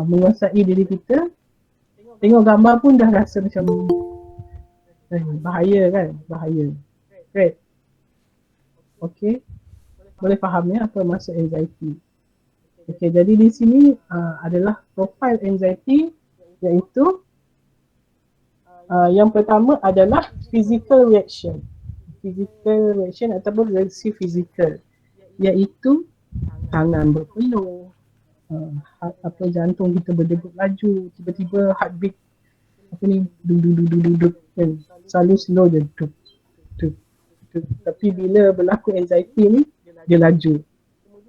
menguasai diri kita, tengok gambar pun dah rasa macam bahaya kan, bahaya. Right. Okay. Boleh faham ya apa maksud anxiety. Okay, jadi di sini adalah profil anxiety, iaitu yang pertama adalah physical reaction. Physical reaction ataupun reaksi fizikal, iaitu tangan berpeluh, apa jantung kita berdegup laju, tiba-tiba heartbeat apa ni duk duk duk duk duk, duk kan, selalu slow je duk duk duk. Tapi bila berlaku anxiety ni dia laju.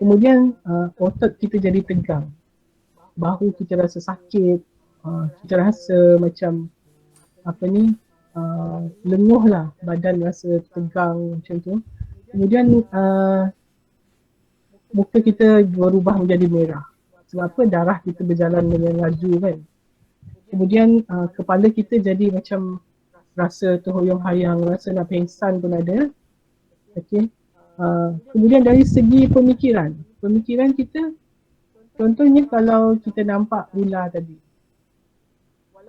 Kemudian otot kita jadi tegang, bahu kita rasa sakit, kita rasa macam apa ni lenguh lah, badan rasa tegang macam tu. Kemudian muka kita berubah menjadi merah. Sebab apa? Darah kita berjalan dengan laju kan. Kemudian kepala kita jadi macam rasa terhoyong-hayang, rasa nak pengsan pun ada. Okey. Kemudian dari segi pemikiran kita, contohnya kalau kita nampak ular tadi,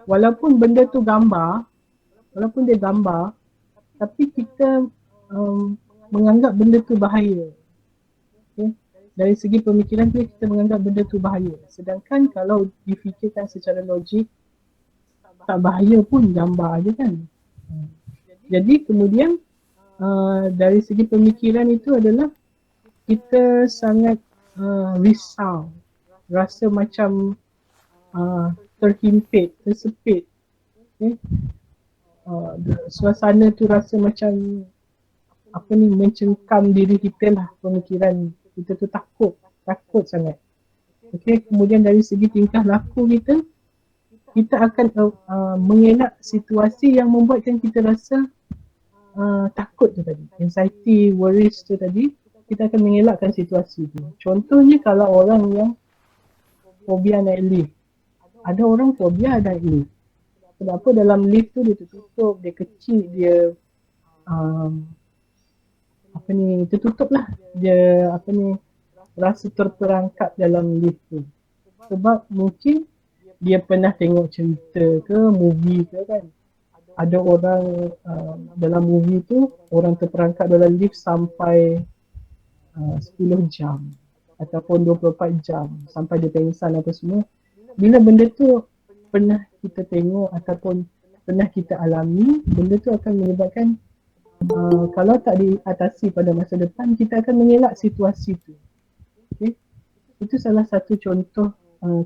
walaupun benda tu gambar, walaupun dia gambar, tapi kita menganggap benda tu bahaya. Okay. Dari segi pemikiran kita menganggap benda tu bahaya. Sedangkan kalau difikirkan secara logik, tak bahaya pun, gambar aja kan. Jadi kemudian dari segi pemikiran itu adalah kita sangat risau, rasa macam terhimpit, tersepit. Okay. Suasana tu rasa macam apa ni, mencengkam diri kita lah, pemikiran kita tu takut sangat. Okey, kemudian dari segi tingkah laku kita akan mengelak situasi yang membuatkan kita rasa takut tu tadi, anxiety, worries tu tadi, kita akan mengelakkan situasi tu. Contohnya kalau orang yang fobia naik lift, ada orang fobia naik lift. Sebab apa? Dalam lift tu dia tertutup, dia kecil, dia apa ni, tertutup lah, dia apa ni, rasa terperangkap dalam lift tu. Sebab mungkin dia pernah tengok cerita ke, movie ke kan, ada orang dalam movie tu orang terperangkap dalam lift sampai 10 jam ataupun 24 jam sampai dia pengsan apa semua. Bila benda tu pernah kita tengok ataupun pernah kita alami, benda tu akan menyebabkan kalau tak diatasi pada masa depan, kita akan mengelak situasi tu. Okay? Itu salah satu contoh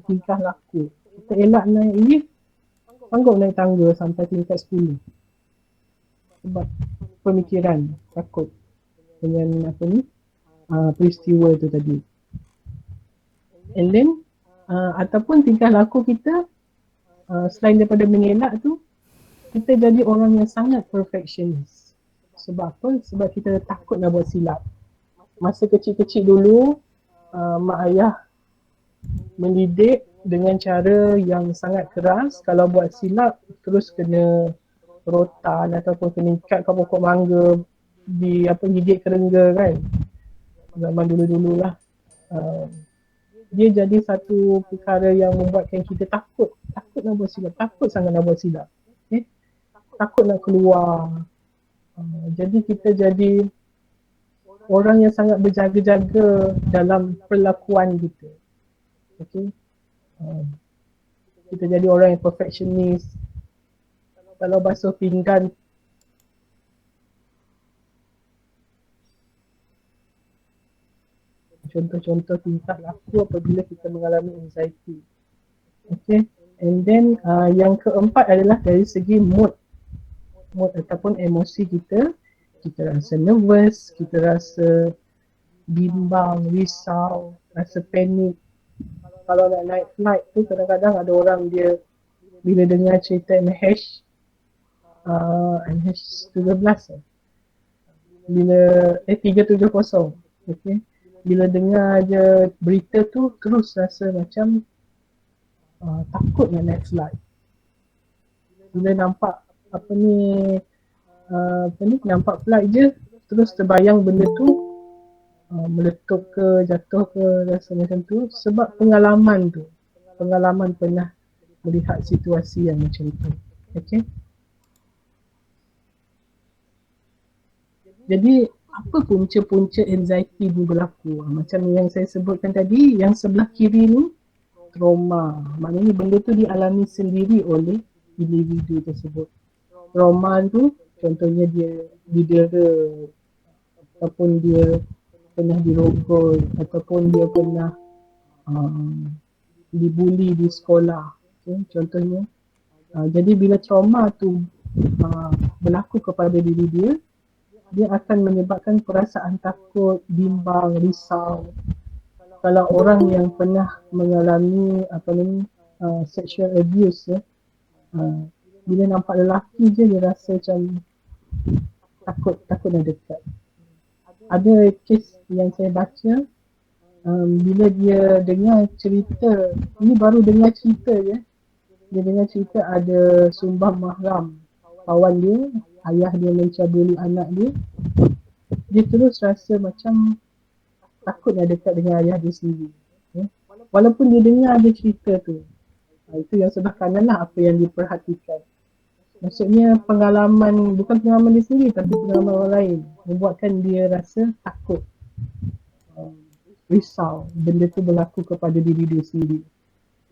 tingkah laku. Kita elak naik lift, sanggup naik tangga sampai tingkat 10. Sebab pemikiran, takut dengan apa ni, peristiwa tu tadi. And then ataupun tingkah laku kita selain daripada mengelak tu, kita jadi orang yang sangat perfectionist. Sebab apa? Sebab kita takut nak buat silap. Masa kecil-kecil dulu, mak ayah mendidik dengan cara yang sangat keras. Kalau buat silap, terus kena rotan ataupun kena ikat ke pokok mangga, gigit kerengga kan. Zaman dulu-dulu lah. Dia jadi satu perkara yang membuatkan kita takut nak buat silap, takut sangat nak buat silap. Okay? Takut nak keluar. Jadi kita jadi orang yang sangat berjaga-jaga dalam perlakuan kita. Okay? Kita jadi orang yang perfectionist. Kalau basuh pinggan, contoh-contoh tingkah laku apabila kita mengalami anxiety. Okay, and then yang keempat adalah dari segi mood ataupun emosi kita. Kita rasa nervous, kita rasa bimbang, risau, rasa panik. Kalau nak naik flight tu, kadang-kadang ada orang dia bila dengar cerita MH17 bila 370, okay, bila dengar je berita tu terus rasa macam takut nak naik flight. Bila nampak nampak flight je terus terbayang benda tu meletup ke, jatuh ke, rasa macam tu sebab pengalaman pernah melihat situasi yang macam tu. Okay. Jadi apa punca-punca anxiety ni berlaku? Macam yang saya sebutkan tadi, yang sebelah kiri ni trauma. Maknanya benda tu dialami sendiri oleh individu tersebut. Trauma tu contohnya dia didera ataupun dia pernah dirogol ataupun dia pernah dibuli di sekolah. Okay, contohnya. Jadi bila trauma tu berlaku kepada diri dia, dia akan menyebabkan perasaan takut, bimbang, risau. Kalau orang yang pernah mengalami sexual abuse ya, bila nampak lelaki je dia rasa macam takut nak dekat. Ada kes yang saya baca, bila dia dengar cerita, ini baru dengar cerita je, dia dengar cerita ada sumbang mahram kawan dia, ayah dia mencabuli anak dia, dia terus rasa macam takut nak dekat dengan ayah dia sendiri. Walaupun dia dengar dia cerita tu, itu yang sebelah kanan lah apa yang diperhatikan. Maksudnya pengalaman, bukan pengalaman dia sendiri tapi pengalaman orang lain membuatkan dia rasa takut, risau benda tu berlaku kepada diri dia sendiri.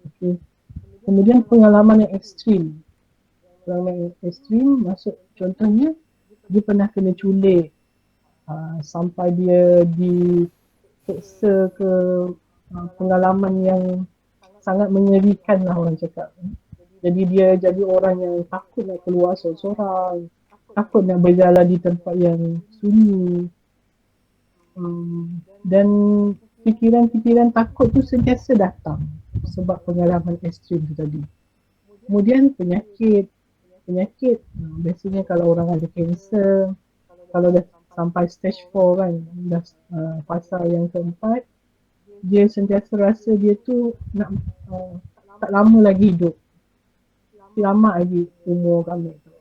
Okay. Kemudian pengalaman yang ekstrim. Pengalaman yang ekstrim maksud contohnya dia pernah kena culik, sampai dia diseksa ke, pengalaman yang sangat mengerikan lah orang cakap. Jadi dia jadi orang yang takut nak keluar seorang-seorang, takut nak berjalan di tempat yang sunyi. Dan fikiran-fikiran takut tu sentiasa datang sebab pengalaman ekstrim tu tadi. Kemudian penyakit, biasanya kalau orang ada kanser, kalau dah sampai stage 4 kan, dah fasa yang keempat, dia sentiasa rasa dia tu nak tak lama lagi hidup, lama lagi umur kami tu.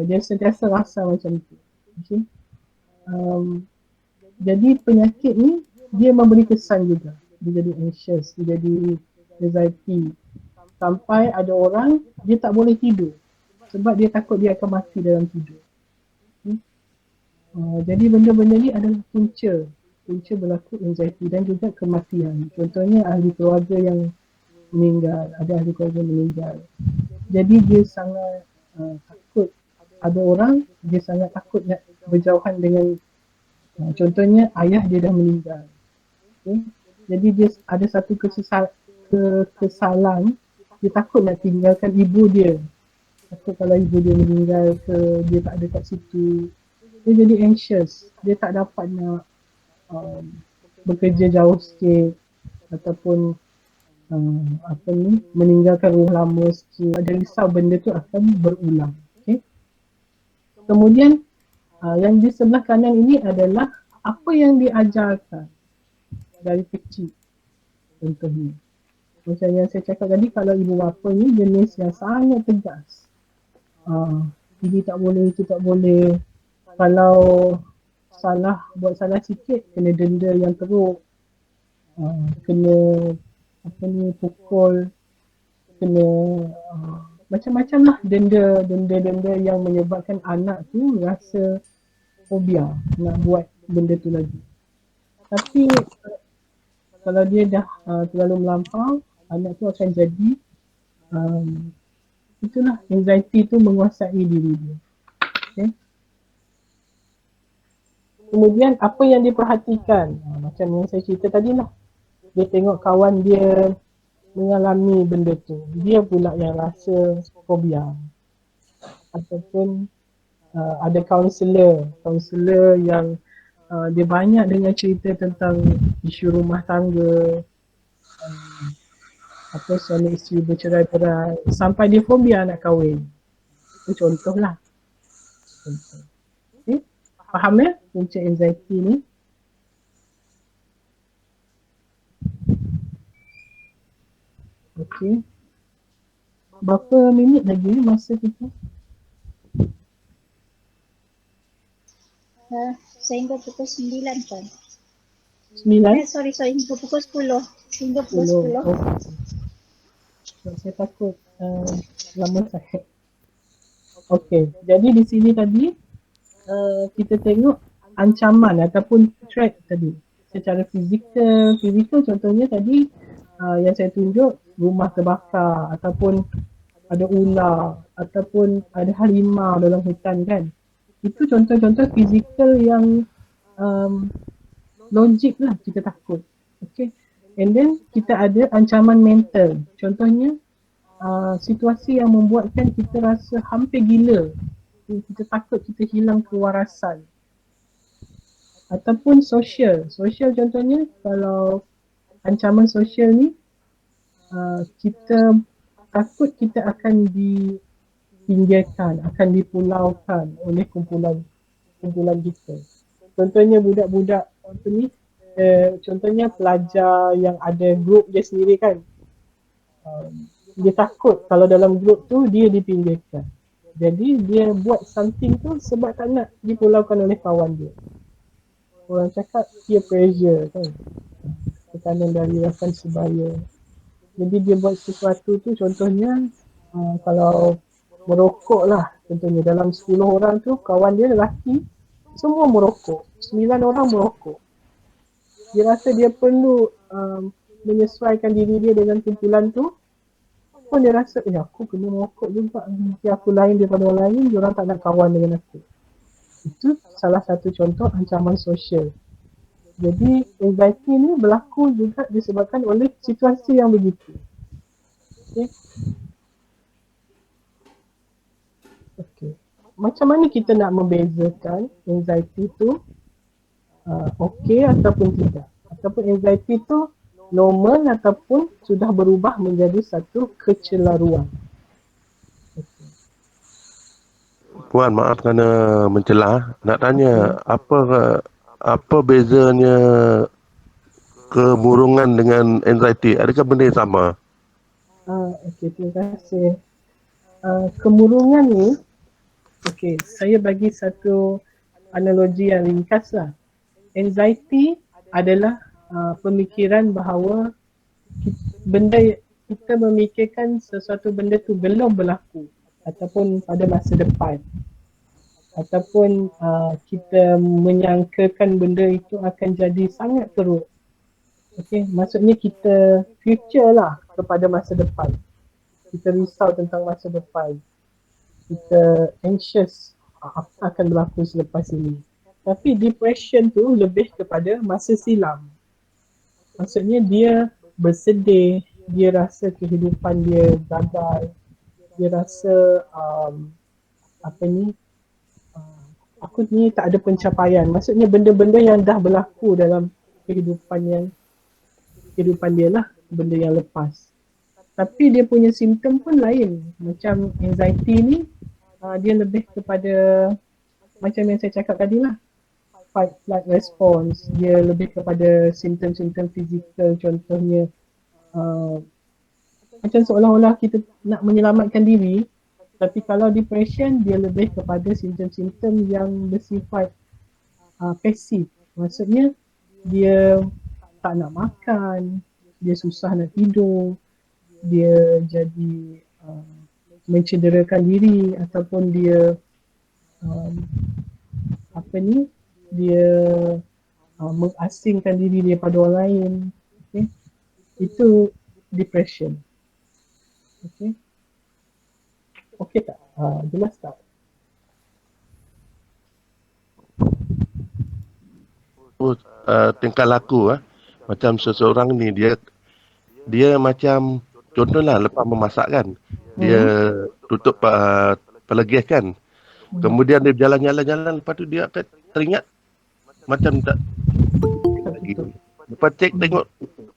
Dia sentiasa rasa macam tu. Okay. Jadi penyakit ni dia memberi kesan juga. Dia jadi anxious, dia jadi anxiety. Sampai ada orang dia tak boleh tidur sebab dia takut dia akan mati dalam tidur. Jadi benda-benda ni adalah punca berlaku anxiety dan juga kematian. Contohnya ahli keluarga yang meninggal, ada ahli keluarga meninggal. Jadi dia sangat takut. Ada orang dia sangat takut nak berjauhan dengan, contohnya ayah dia dah meninggal. Okay. Jadi dia ada satu kekesalan, dia takut nak tinggalkan ibu dia. Takut kalau ibu dia meninggal ke, dia tak ada kat situ. Dia jadi anxious, dia tak dapat nak bekerja jauh sikit ataupun meninggalkan rumah lama sikit. Ada risau benda tu akan berulang. Okay. Kemudian yang di sebelah kanan ini adalah apa yang diajarkan dari kecil. Contohnya macam yang saya cakap tadi, kalau ibu bapa ni jenis yang sangat tegas, ini tak boleh, itu tak boleh, kalau buat salah sikit kena denda yang teruk, kena pukul, kena macam-macam lah denda yang menyebabkan anak tu rasa fobia nak buat benda tu lagi. Tapi kalau dia dah terlalu melampau, anak tu akan jadi itulah, anxiety tu menguasai diri dia. Okay. Kemudian apa yang diperhatikan, macam yang saya cerita tadi lah, dia tengok kawan dia mengalami benda tu, dia pula yang rasa fobia. Ataupun ada kaunselor yang dia banyak dengar cerita tentang isu rumah tangga, suami isteri bercerai-berai sampai dia fobia nak kahwin. Itu contohlah. Okay. Faham ya punca anxiety ni? Okey. Berapa minit lagi masa kita? Sehingga pukul 9 kan? 9? Sorry, hingga pukul 10. Hingga pukul 10. Okay. Saya takut lama sangat. Okey, jadi di sini tadi kita tengok ancaman ataupun threat tadi secara fizikal contohnya tadi yang saya tunjuk, rumah terbakar ataupun ada ular ataupun ada harimau dalam hutan kan. Itu contoh-contoh fizikal yang logik lah kita takut. Okay. And then kita ada ancaman mental. Contohnya situasi yang membuatkan kita rasa hampir gila. Kita takut kita hilang kewarasan. Ataupun sosial. Sosial contohnya kalau ancaman sosial ni kita takut kita akan dipinggirkan, akan dipulaukan oleh kumpulan kita. Contohnya budak-budak contohnya pelajar yang ada grup dia sendiri kan. Dia takut kalau dalam grup tu dia dipinggirkan. Jadi dia buat something tu sebab tak nak dipulaukan oleh kawan dia. Orang cakap peer pressure kan. Tekanan dari rakan sebaya. Jadi dia buat sesuatu tu contohnya kalau merokok lah. Contohnya dalam 10 orang tu kawan dia lelaki semua merokok. 9 orang merokok. Dia rasa dia perlu menyesuaikan diri dia dengan kumpulan tu. Pun dia rasa, aku kena merokok juga. Nanti aku lain daripada orang lain, diorang tak nak kawan dengan aku. Itu salah satu contoh ancaman sosial. Jadi anxiety ni berlaku juga disebabkan oleh situasi yang begitu. Okay. Okay. Macam mana kita nak membezakan anxiety tu okey ataupun tidak? Ataupun anxiety tu normal ataupun sudah berubah menjadi satu kecelaruan. Puan, maaf kerana mencelah. Nak tanya apa bezanya kemurungan dengan anxiety? Adakah benda yang sama? Okey, terima kasih. Kemurungan ni, okey, saya bagi satu analogi yang ringkas lah. Anxiety adalah pemikiran bahawa kita memikirkan sesuatu benda tu belum berlaku ataupun pada masa depan, ataupun kita menyangkakan benda itu akan jadi sangat teruk. Okay, maksudnya kita future lah kepada masa depan. Kita risau tentang masa depan. Kita anxious apa akan berlaku selepas ini. Tapi depression tu lebih kepada masa silam. Maksudnya dia bersedih, dia rasa kehidupan dia gagal, dia rasa aku ni tak ada pencapaian. Maksudnya benda-benda yang dah berlaku dalam kehidupan dia lah, benda yang lepas. Tapi dia punya simptom pun lain. Macam anxiety ni, dia lebih kepada macam yang saya cakap tadi lah, fight flight response. Dia lebih kepada simptom-simptom fizikal, contohnya macam seolah-olah kita nak menyelamatkan diri. Tapi kalau depression, dia lebih kepada simptom-simptom yang bersifat pasif. Maksudnya dia tak nak makan, dia susah nak tidur, dia jadi mencederakan diri, ataupun dia dia mengasingkan diri daripada orang lain. Okay? Itu depression. Okay? Okay tak? Jelas tak? Tingkah laku macam seseorang ni dia macam contohlah lepas memasak kan, dia tutup pelegis kan, kemudian dia jalan-jalan, lepas tu dia akan teringat macam tak lagi. Lepas tengok,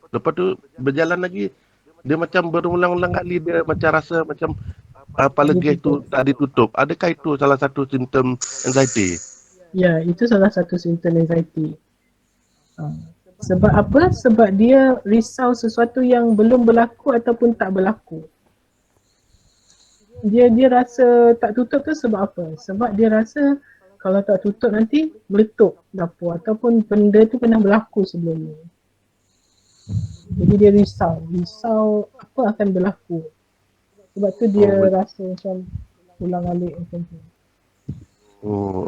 lepas tu berjalan lagi, dia macam berulang-ulang kali dia macam rasa macam pelegis tu tak ditutup. Adakah itu salah satu simptom anxiety? Ya, itu salah satu simptom anxiety. Sebab apa? Sebab dia risau sesuatu yang belum berlaku ataupun tak berlaku. Dia rasa tak tutup tu sebab apa? Sebab dia rasa kalau tak tutup nanti meletup dapur, ataupun benda tu pernah berlaku sebelum ni. Jadi dia risau apa akan berlaku. Sebab tu dia rasa macam ulang alik macam tu.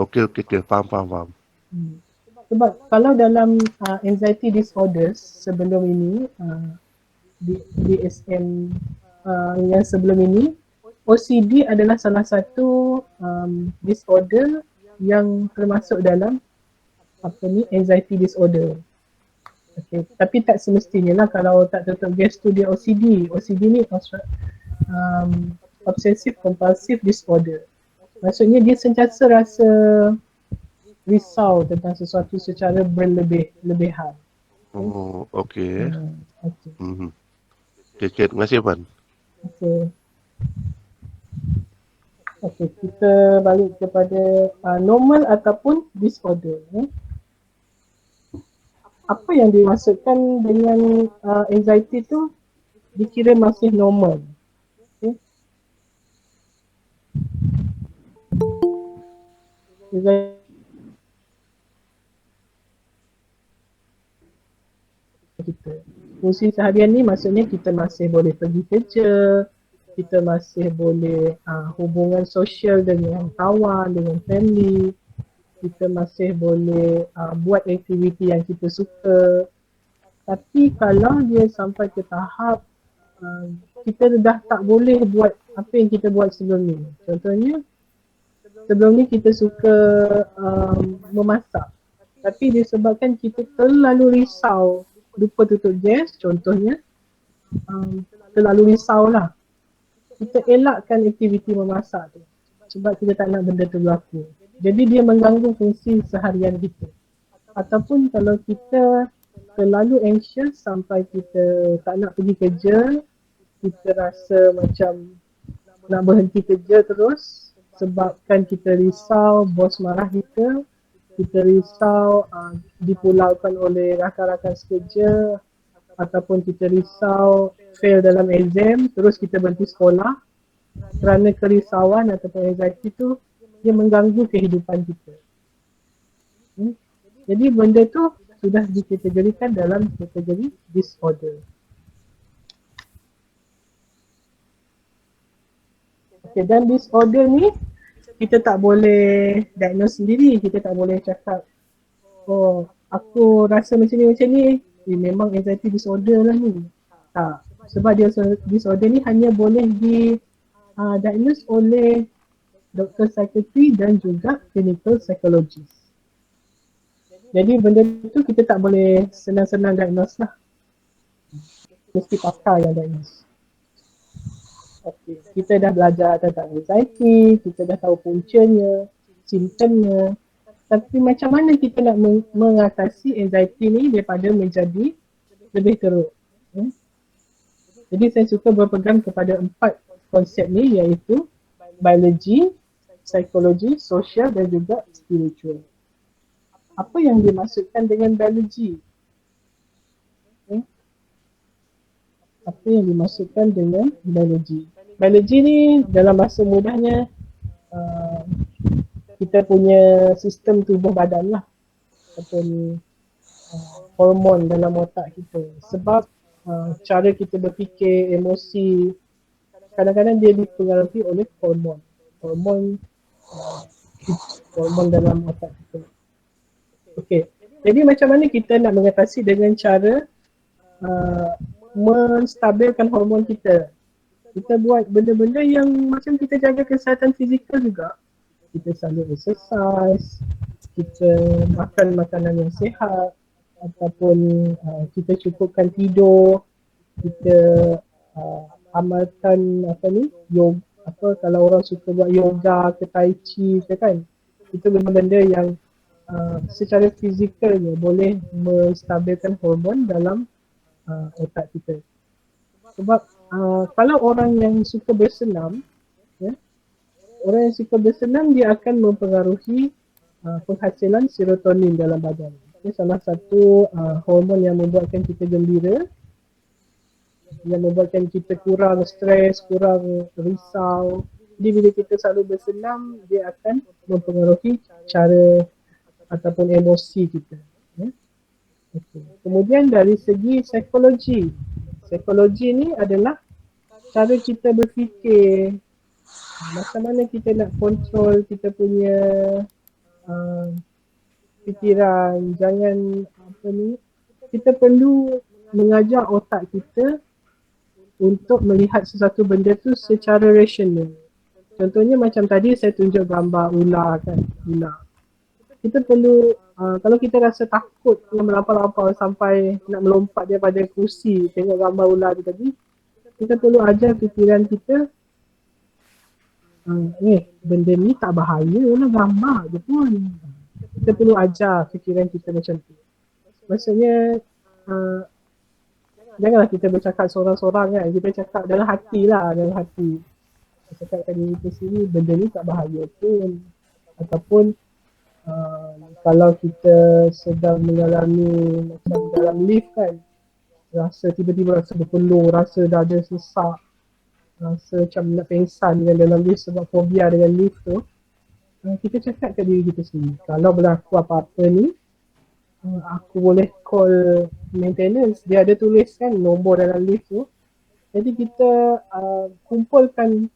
Okey, faham. Sebab kalau dalam anxiety disorders sebelum ini, DSM yang sebelum ini, OCD adalah salah satu disorder yang termasuk dalam anxiety disorder. Okay. Tapi tak semestinya lah kalau otak tutup gas tu dia OCD. OCD ni obsessive compulsive disorder. Maksudnya dia sentiasa rasa risau tentang sesuatu secara berlebihan. Oh, okey. Okay. Okay, terima kasih Puan. Okay. Okay, kita balik kepada normal ataupun disorder. Apa yang dimaksudkan dengan anxiety tu dikira masih normal. Okay. Kita. Fungsi seharian ni maksudnya kita masih boleh pergi kerja, kita masih boleh hubungan sosial dengan kawan, dengan family, kita masih boleh buat aktiviti yang kita suka. Tapi kalau dia sampai ke tahap kita dah tak boleh buat apa yang kita buat sebelum ni. Contohnya, sebelum ni kita suka memasak. Tapi disebabkan kita terlalu risau, lupa tutup gas contohnya, terlalu risau lah. Kita elakkan aktiviti memasak tu sebab kita tak nak benda tu berlaku. Jadi dia mengganggu fungsi seharian kita. Ataupun kalau kita terlalu anxious sampai kita tak nak pergi kerja, kita rasa macam nak berhenti kerja terus sebabkan kita risau bos marah kita risau dipulaukan oleh rakan-rakan sekerja, ataupun kita risau fail dalam exam terus kita berhenti sekolah kerana kerisauan ataupun anxiety tu dia mengganggu kehidupan kita. Jadi benda tu sudah dikategorikan dalam kategori disorder. Okay, dan disorder ni kita tak boleh diagnose sendiri, kita tak boleh cakap oh aku rasa macam ni, memang anxiety disorder lah ni. Tak, sebab dia disorder ni hanya boleh di diagnose oleh doktor psikiatri dan juga clinical psychologist. Jadi benda tu kita tak boleh senang-senang diagnose lah. Mesti pakar yang diagnose. Okay. Kita dah belajar tentang anxiety, kita dah tahu puncanya, simptomnya. Tapi macam mana kita nak mengatasi anxiety ni daripada menjadi lebih teruk? Jadi saya suka berpegang kepada 4 konsep ni, iaitu biologi, psikologi, sosial dan juga spiritual. Apa yang dimaksudkan dengan biologi? Apa yang dimaksudkan dengan biologi? Biologi ni dalam bahasa mudahnya kita punya sistem tubuh badan lah, ataupun hormon dalam otak kita. Sebab cara kita berfikir, emosi, kadang-kadang dia dipengaruhi oleh hormon dalam otak kita. Okey, jadi macam mana kita nak mengatasi dengan cara menstabilkan hormon kita? Kita buat benda-benda yang macam kita jaga kesihatan fizikal juga. Kita selalu exercise, kita makan makanan yang sihat, ataupun kita cukupkan tidur, kita amalkan yoga, kalau orang suka buat yoga ke tai chi ke kan, itu benda-benda yang secara fizikalnya boleh menstabilkan hormon dalam otak kita. Sebab kalau orang yang suka bersenam, orang yang suka bersenam dia akan mempengaruhi penghasilan serotonin dalam badan. Ini salah satu hormon yang membuatkan kita gembira, yang membuatkan kita kurang stres, kurang risau. Jadi bila kita selalu bersenam, dia akan mempengaruhi cara ataupun emosi kita. Okay. Kemudian dari segi psikologi ni adalah cara kita berfikir, macam mana kita nak kontrol kita punya fikiran. Jangan kita perlu mengajar otak kita untuk melihat sesuatu benda tu secara rasional. Contohnya macam tadi saya tunjuk gambar ular kan, ular. Kita perlu kalau kita rasa takut yang melampau-lampau sampai nak melompat daripada kursi tengok gambar ular tu tadi, kita perlu ajar fikiran kita, benda ni tak bahaya lah, gambar je pun. Kita perlu ajar fikiran kita macam tu. Maksudnya janganlah kita bercakap seorang-seorang kan, kita cakap dalam hati lah, dalam hati. Cakap kat diri kita sendiri, benda ni tak bahaya pun. Ataupun kalau kita sedang mengalami macam dalam lift kan, tiba-tiba rasa berpeluh, rasa dada sesak, rasa macam nak pengsan dengan dalam lift sebab fobia dengan lift tu, kita cakap kat diri kita sendiri, kalau berlaku apa-apa ni, aku boleh call maintenance, dia ada tuliskan nombor dalam lift tu. Jadi kita kumpulkan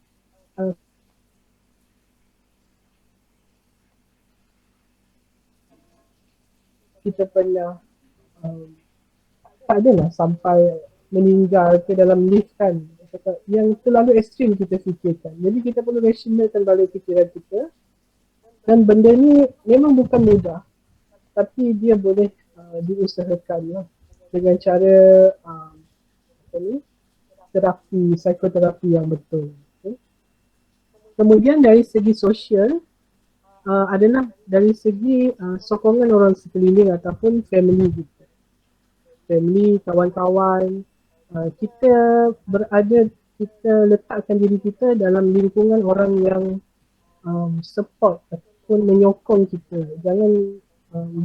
kita pernah tak adalah sampai meninggal ke dalam lift kan, yang terlalu ekstrim kita fikirkan. Jadi kita perlu rationalkan balik fikiran kita, dan benda ni memang bukan mudah, tapi dia boleh diusahakan lah, dengan cara terapi, psikoterapi yang betul. Okay. Kemudian dari segi sosial, adalah dari segi sokongan orang sekeliling ataupun family kita. Family, kawan-kawan, kita letakkan diri kita dalam lingkungan orang yang support ataupun menyokong kita. Jangan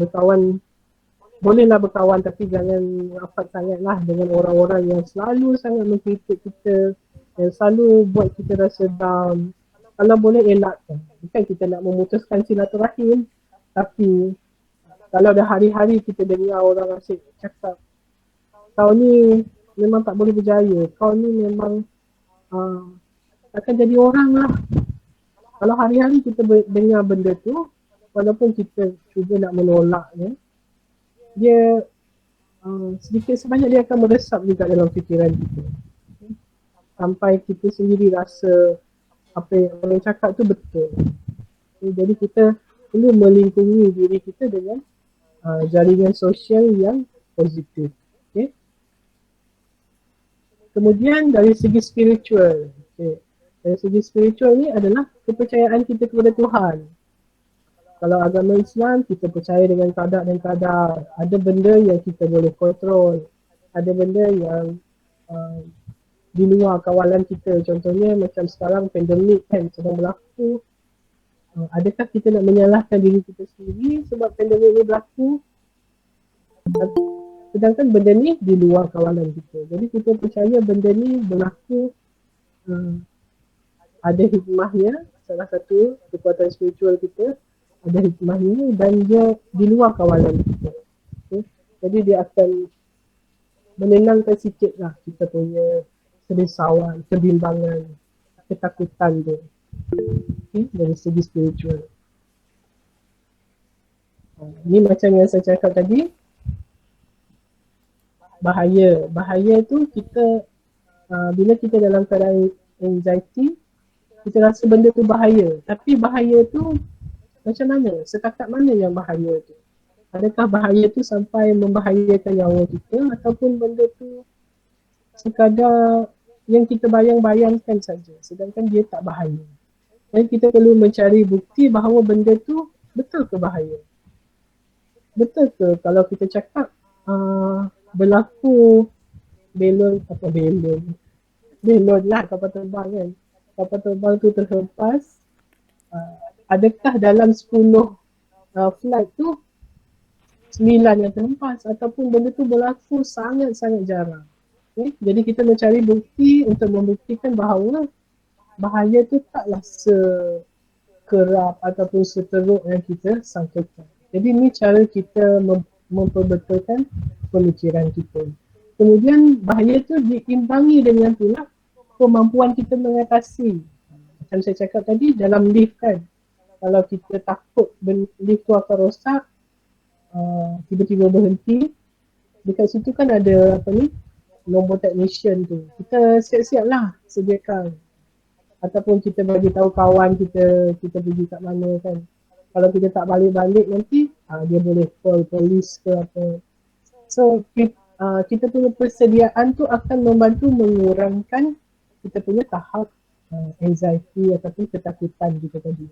berkawan, bolehlah berkawan tapi jangan rapat sangatlah dengan orang-orang yang selalu sangat mengkritik kita, yang selalu buat kita rasa down. Kalau boleh elakkan. Bukan kita nak memutuskan silaturahim, tapi kalau dah hari-hari kita dengar orang asyik cakap, kau ni memang tak boleh berjaya, kau ni memang akan jadi orang lah. Kalau hari-hari kita dengar benda tu, walaupun kita cuba nak menolaknya, dia sedikit sebanyak dia akan meresap juga dalam fikiran kita. Sampai kita sendiri rasa apa yang orang cakap tu betul. Jadi kita perlu melingkungi diri kita dengan jaringan sosial yang positif. Okay. Kemudian dari segi spiritual, dari segi spiritual ni adalah kepercayaan kita kepada Tuhan. Kalau agama Islam, kita percaya dengan qada dan qadar. Ada benda yang kita boleh kontrol, ada benda yang di luar kawalan kita. Contohnya macam sekarang pandemik kan sedang berlaku. Adakah kita nak menyalahkan diri kita sendiri sebab pandemik ni berlaku? Sedangkan benda ni di luar kawalan kita. Jadi kita percaya benda ni berlaku, ada hikmahnya. Salah satu kekuatan spiritual kita ada hikmahnya dan dia di luar kawalan kita. Okay? Jadi dia akan menenangkan sikit lah kita punya kerisauan, kebimbangan, ketakutan tu. Okay? Dari segi spiritual. Ni macam yang saya cakap tadi, bahaya tu kita bila kita dalam keadaan anxiety, kita rasa benda tu bahaya, tapi bahaya tu macam mana, setakat mana yang bahaya tu? Adakah bahaya tu sampai membahayakan nyawa kita, ataupun benda tu sekadar yang kita bayang-bayangkan saja sedangkan dia tak bahaya. Dan kita perlu mencari bukti bahawa benda tu betul ke bahaya. Betul ke kalau kita cakap berlaku belon lah, kapal terbang kan. Kapal terbang tu terhempas, adakah dalam 10 flight tu 9 yang terhempas, ataupun benda tu berlaku sangat-sangat jarang. Okay? Jadi kita mencari bukti untuk membuktikan bahawa bahaya tu taklah sekerap ataupun seteruk yang kita sangkakan. Jadi ni cara kita memperbetulkan pemikiran kita. Kemudian bahaya tu diimbangi dengan pula kemampuan kita mengatasi. Macam saya cakap tadi dalam lift kan, kalau kita takut lift tu akan rosak, tiba-tiba berhenti, dekat situ kan ada nombor technician tu. Kita siap-siap lah sediakan. Ataupun kita bagi tahu kawan kita pergi kat mana kan. Kalau kita tak balik-balik nanti dia boleh call polis ke apa. So kita punya persediaan tu akan membantu mengurangkan kita punya tahap anxiety ataupun ketakutan kita tadi.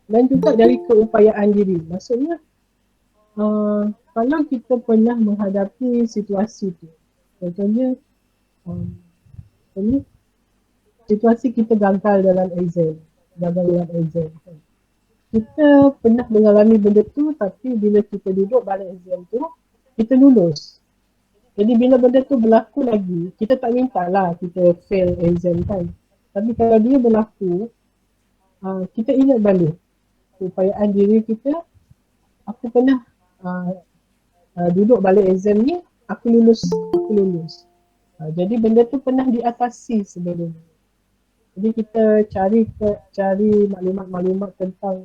Dan juga dari keupayaan diri. Maksudnya kalau kita pernah menghadapi situasi tu, contohnya situasi kita gagal dalam exam, kita pernah mengalami benda tu, tapi bila kita duduk balik exam tu, kita lulus. Jadi bila benda tu berlaku lagi, kita tak mintalah kita fail exam kan. Tapi kalau dia berlaku, kita ingat balik keupayaan diri kita. Aku pernah duduk balik exam ni, aku lulus. Jadi benda tu pernah diatasi sebelum. Jadi kita cari maklumat-maklumat tentang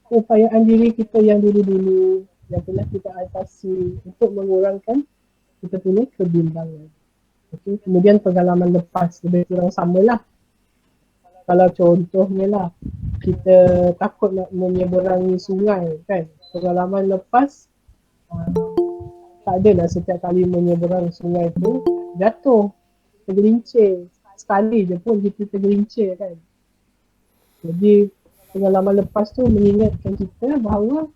keupayaan diri kita yang dulu-dulu yang pernah kita atasi untuk mengurangkan kita punya kebimbangan. Okay. Kemudian pengalaman lepas lebih kurang samalah. Kalau contohnya lah, kita takut nak menyeberangi sungai kan. Pengalaman lepas tak adalah setiap kali menyeberang sungai tu jatuh, tergelincir. Sekali je pun kita tergelincir kan. Jadi pengalaman lepas tu mengingatkan kita bahawa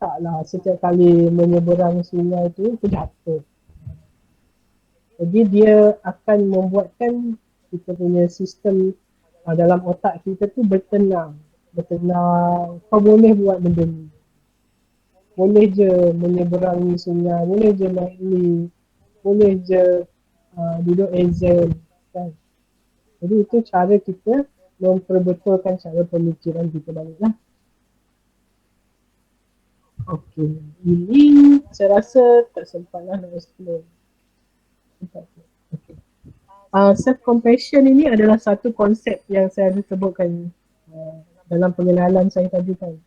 taklah setiap kali menyeberang sungai tu jatuh. Jadi dia akan membuatkan kita punya sistem dalam otak kita tu bertenang. Kau boleh buat benda ni. Boleh je menyeberangi sungai, boleh je naik lift, boleh je duduk exam kan. Jadi itu cara kita memperbetulkan cara pemikiran kita balik lah. Okey, ini saya rasa tak sempat lah nak explain. Okay. Self-compassion ini adalah satu konsep yang saya ada sebutkan dalam pengenalan saya tadi kan.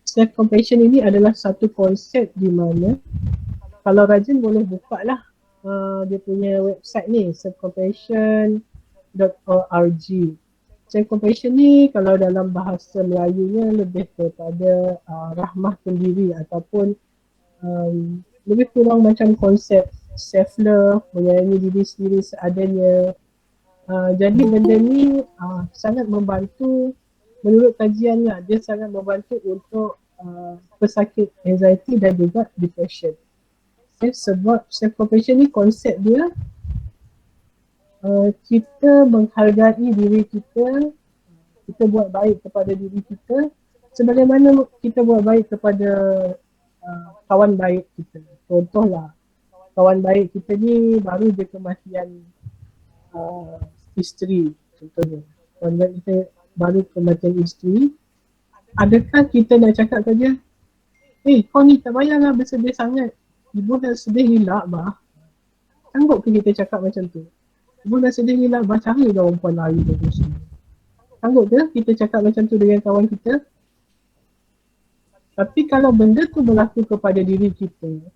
Self-compassion ini adalah satu konsep di mana kalau rajin boleh buka lah dia punya website ni, selfcompassion.org. Self-compassion ni kalau dalam bahasa Melayunya lebih kepada rahmah pendiri ataupun lebih kurang macam konsep self-love, menyayangi diri sendiri seadanya. Jadi benda ni sangat membantu, menurut kajian lah, dia sangat membantu untuk pesakit anxiety dan juga depression. Okay, sebab self-compassion ni konsep dia kita menghargai diri kita buat baik kepada diri kita sebagaimana kita buat baik kepada kawan baik kita. Contohlah, kawan baik kita ni baru je kematian isteri contohnya. Kawan baik kita baru kematian isteri. Adakah kita nak cakap saja, kau ni tak payahlah bersedih sangat. Ibu dah sedih gila bah. Sanggup ke kita cakap macam tu? Ibu dah sedih gila bah, cari dah perempuan lain dari sini. Sanggup ke kita cakap macam tu dengan kawan kita? Tapi kalau benda tu berlaku kepada diri kita,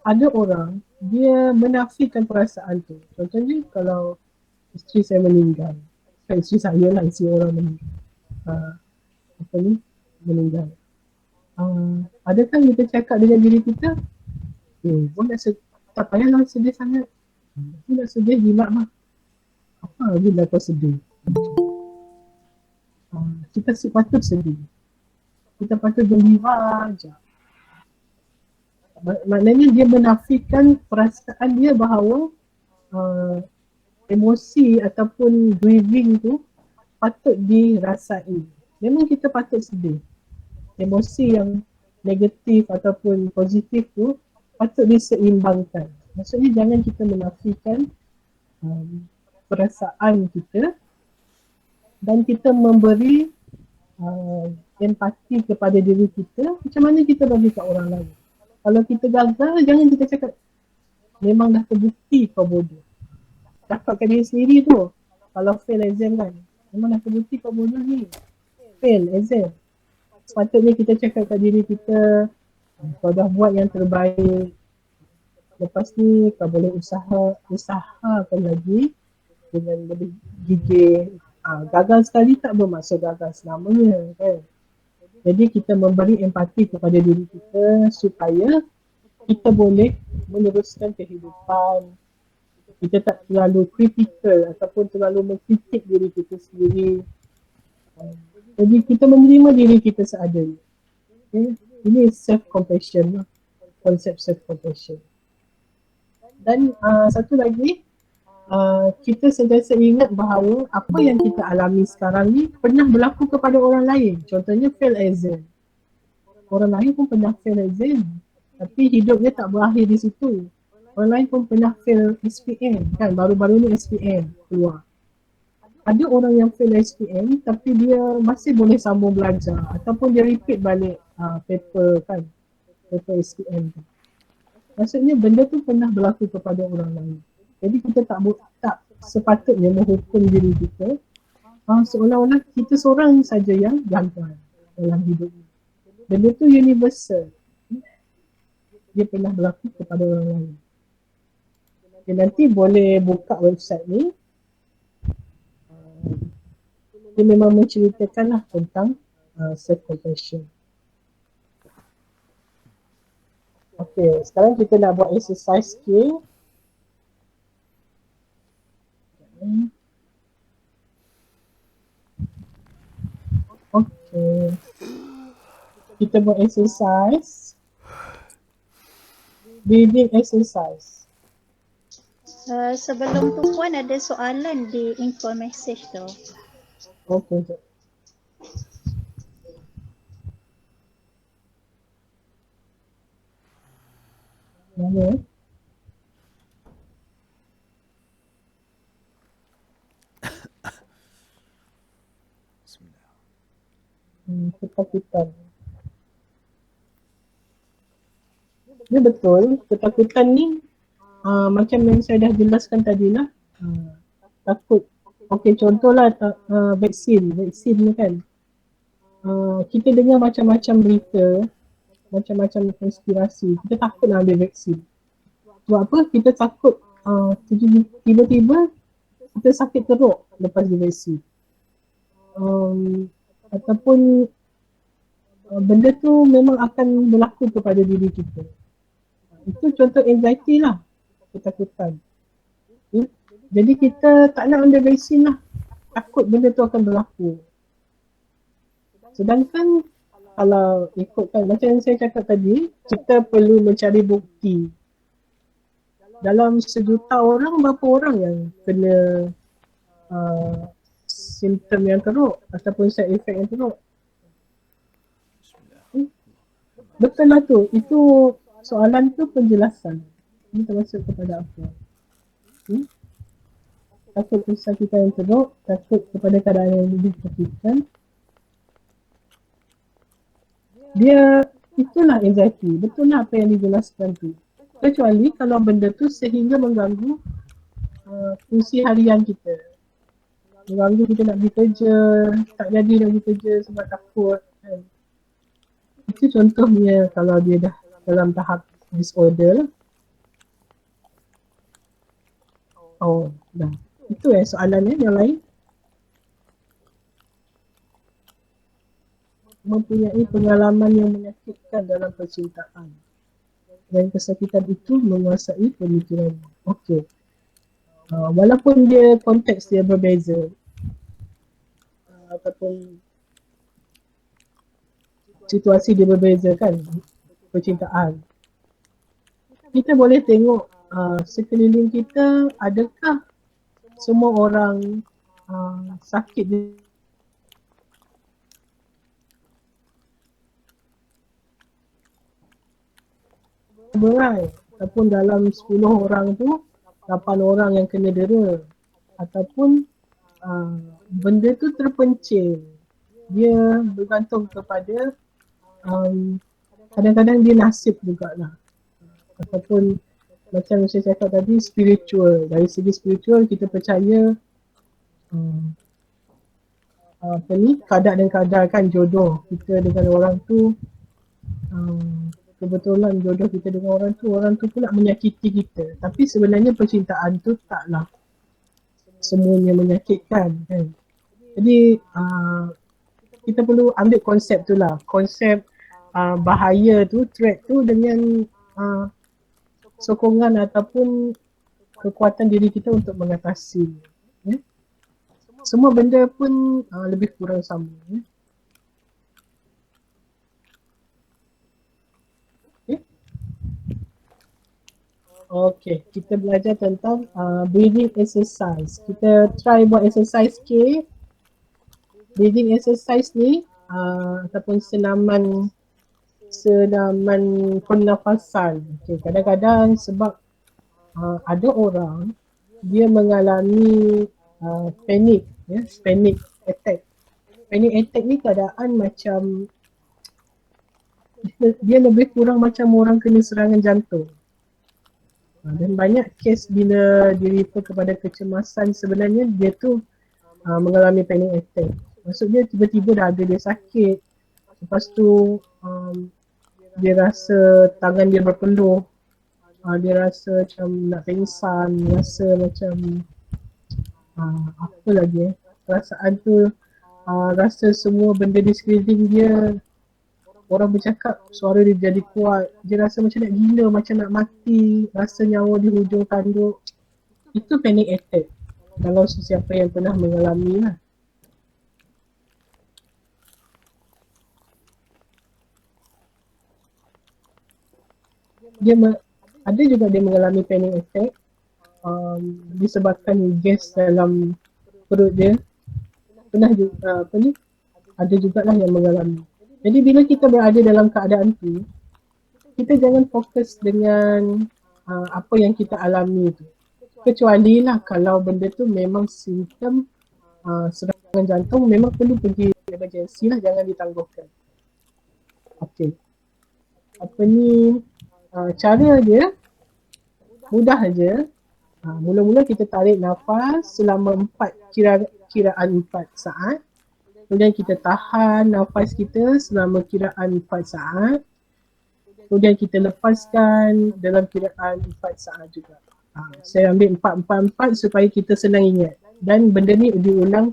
ada orang dia menafikan perasaan tu. Contohnya kalau isteri saya meninggal, isteri saya lah, isteri orang meninggal, meninggal. Adakah kita cakap dengan diri kita, pun tak payahlah sedih sangat, aku nak sedih gila mah, apa bila kau sedih? Kita patut sedih, kita patut gembira aja. Maknanya dia menafikan perasaan dia bahawa emosi ataupun grieving tu patut dirasai. Memang kita patut sedih. Emosi yang negatif ataupun positif tu patut diseimbangkan. Maksudnya jangan kita menafikan perasaan kita dan kita memberi empati kepada diri kita macam mana kita bagi kat orang lain. Kalau kita gagal, jangan kita cakap memang dah terbukti kau bodoh. Cakap kat diri sendiri tu. Kalau fail exam kan, memang dah terbukti kau bodoh ni. Fail exam. Sepatutnya kita cakap kat diri kita, kau dah buat yang terbaik. Lepas ni kau boleh usahakan lagi dengan lebih gigih. Gagal sekali tak bermaksud gagal selamanya kan. Jadi kita memberi empati kepada diri kita supaya kita boleh meneruskan kehidupan. Kita tak terlalu kritikal ataupun terlalu mengkritik diri kita sendiri. Jadi kita menerima diri kita seadanya. Okay? Ini self-compassion lah. Konsep self-compassion. Dan satu lagi, kita sentiasa ingat bahawa apa yang kita alami sekarang ni pernah berlaku kepada orang lain. Contohnya fail exam. Orang lain pun pernah fail exam. Tapi hidupnya tak berakhir di situ. Orang lain pun pernah fail SPM. Kan baru-baru ni SPM keluar. Ada orang yang fail SPM tapi dia masih boleh sambung belajar. Ataupun dia repeat balik paper kan. Paper SPM tu. Maksudnya benda tu pernah berlaku kepada orang lain. Jadi kita tak sepatutnya menghukum diri kita seolah-olah kita seorang saja yang gagal dalam hidup ni. Benda tu universal. Dia pernah berlaku kepada orang lain. Okay, nanti boleh buka website ni. Dia memang menceritakan lah tentang self-compassion. Okay, sekarang kita nak buat exercise skill. Okay. Kita buat exercise. Breathing exercise. Sebelum tu Puan ada soalan di info message tu. Okay. Mana? Ketakutan. Dia betul, ketakutan ni macam yang saya dah jelaskan tadi lah. Takut. Okey, contohlah vaksin ni kan. Kita dengar macam-macam berita, macam-macam konspirasi. Kita takut nak ambil vaksin. Sebab apa? Kita takut tiba-tiba kita sakit teruk lepas divaksin. Ataupun benda tu memang akan berlaku kepada diri kita. Itu contoh anxiety lah, ketakutan. Jadi kita tak nak ambil vaksin lah, takut benda tu akan berlaku. Sedangkan kalau ikutkan macam yang saya cakap tadi, kita perlu mencari bukti. Dalam 1,000,000 orang, berapa orang yang kena simptom yang teruk ataupun side effect yang teruk? Betul lah tu, itu soalan tu penjelasan. Ini termasuk kepada apa? Takut usaha kita yang teruk, takut kepada keadaan yang lebih terkejutkan. Dia, itulah anxiety, betul lah apa yang dijelaskan tu. Kecuali kalau benda tu sehingga mengganggu fungsi harian kita. Mengganggu kita nak pergi kerja, tak jadi nak pergi kerja sebab takut kan. Itu contohnya kalau dia dah dalam tahap disorder lah. Oh, dah. Itu soalannya yang lain. Mempunyai pengalaman yang menyakitkan dalam percintaan. Dan kesakitan itu menguasai pemikiran. Okey. Walaupun dia konteks dia berbeza. Ataupun situasi dia berbeza kan, percintaan. Kita boleh tengok sekeliling kita, adakah semua orang sakit berai, ataupun dalam 10 orang tu 8 orang yang kena dera, ataupun benda tu terpencil. Dia bergantung kepada kadang-kadang dia nasib jugalah, ataupun macam saya cakap tadi, spiritual. Dari segi spiritual kita percaya kadar dan kadar kan jodoh kita dengan orang tu, kebetulan jodoh kita dengan orang tu pula menyakiti kita. Tapi sebenarnya percintaan tu taklah semuanya menyakitkan kan. Jadi kita perlu ambil konsep tu lah. Konsep bahaya tu, threat tu dengan sokongan ataupun kekuatan diri kita untuk mengatasi. Ya. Semua benda pun lebih kurang sama. Ya. Okay, kita belajar tentang breathing exercise. Kita try buat exercise sikit. Breathing exercise ni ataupun senaman pernafasan. Okay, kadang-kadang sebab ada orang dia mengalami panic, ya, panic attack. Panic attack ni keadaan macam dia lebih kurang macam orang kena serangan jantung. Dan banyak kes bila di-refer kepada kecemasan sebenarnya dia tu mengalami panic attack. Maksudnya tiba-tiba dah ada dia sakit. Lepas tu dia rasa tangan dia berpeluh. Dia rasa macam nak pingsan, rasa macam apa lagi perasaan tu rasa semua benda di sekeliling dia, orang bercakap suara dia jadi kuat, dia rasa macam nak gila, macam nak mati, rasa nyawa di hujung tanduk. Itu panic attack kalau sesiapa yang pernah mengalami lah. Ada juga dia mengalami panic attack disebabkan gas dalam perut dia. Pernah juga ada jugalah yang mengalami. Jadi bila kita berada dalam keadaan tu, kita jangan fokus dengan apa yang kita alami tu. Kecuali lah kalau benda tu memang simptom serangan jantung, memang perlu pergi emergency lah, jangan ditangguhkan. Okey. Cara dia mudah aja. Mula-mula kita tarik nafas selama kiraan 4 saat. Kemudian kita tahan nafas kita selama kiraan 4 saat. Kemudian kita lepaskan dalam kiraan 4 saat juga. Saya ambil 4-4-4 supaya kita senang ingat. Dan benda ni diulang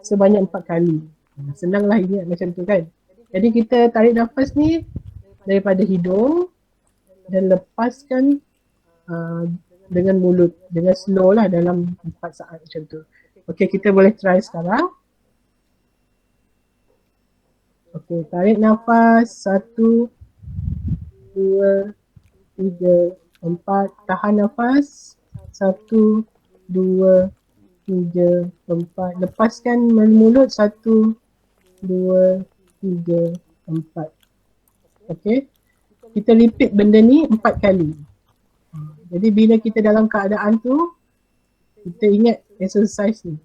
sebanyak 4 kali. Senanglah ingat macam tu kan. Jadi kita tarik nafas ni daripada hidung dan lepaskan dengan mulut, dengan slow lah dalam 4 saat macam tu. Okey, kita boleh try sekarang. Okey, tarik nafas 1, 2, 3, 4. Tahan nafas 1, 2, 3, 4. Lepaskan melalui mulut 1, 2, 3, 4. Okey. Kita repeat benda ni 4 kali. Jadi bila kita dalam keadaan tu, kita ingat exercise ni.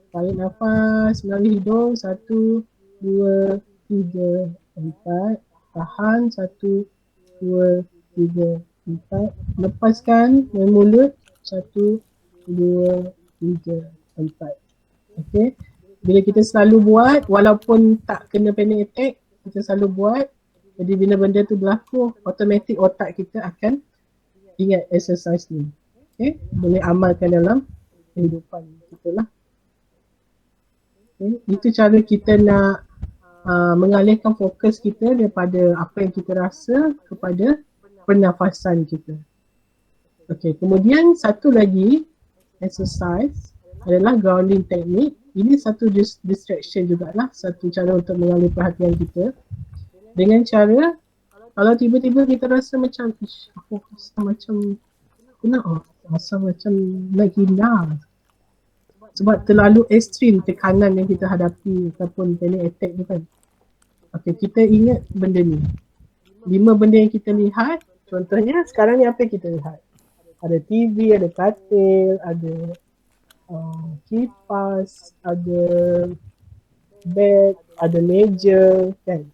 Tarik nafas melalui hidung 1, 2, 3, 4. Tahan 1, 2, 3, 4. Lepaskan melalui mulut 1, 2, 3, 4. Okey. Bila kita selalu buat, walaupun tak kena panic attack, kita selalu buat. Jadi bila benda tu berlaku, automatik otak kita akan ingat exercise ni. Okay? Boleh amalkan dalam kehidupan kita lah. Okay? Itu cara kita nak mengalihkan fokus kita daripada apa yang kita rasa kepada pernafasan kita. Okay, kemudian satu lagi exercise adalah grounding technique. Ini satu distraction jugalah, satu cara untuk mengalih perhatian kita. Dengan cara, kalau tiba-tiba kita rasa macam, aku rasa macam, rasa macam nak gila. Sebab terlalu ekstrim tekanan yang kita hadapi ataupun panic attack ni kan. Okay, kita ingat benda ni. 5 benda yang kita lihat, contohnya sekarang ni apa yang kita lihat? Ada TV, ada katil, ada kipas, ada bed, ada meja kan.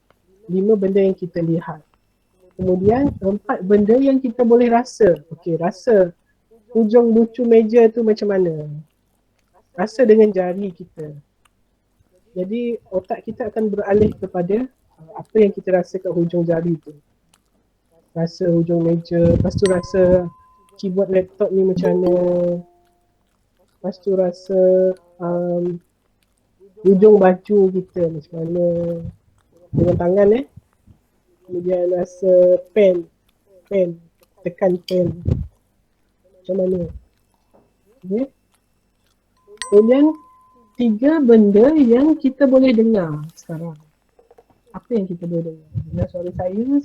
5 benda yang kita lihat. Kemudian 4 benda yang kita boleh rasa. Okey, rasa hujung lucu meja tu macam mana? Rasa dengan jari kita. Jadi otak kita akan beralih kepada apa yang kita rasa kat hujung jari tu. Rasa hujung meja, lepas tu rasa keyboard laptop ni macam mana. Lepas tu rasa hujung baju kita macam mana dengan tangan kemudian rasa pen tekan pen macam mana. Okay. Kemudian 3 benda yang kita boleh dengar sekarang. Apa yang kita boleh dengar? Dengar suara saya, 1,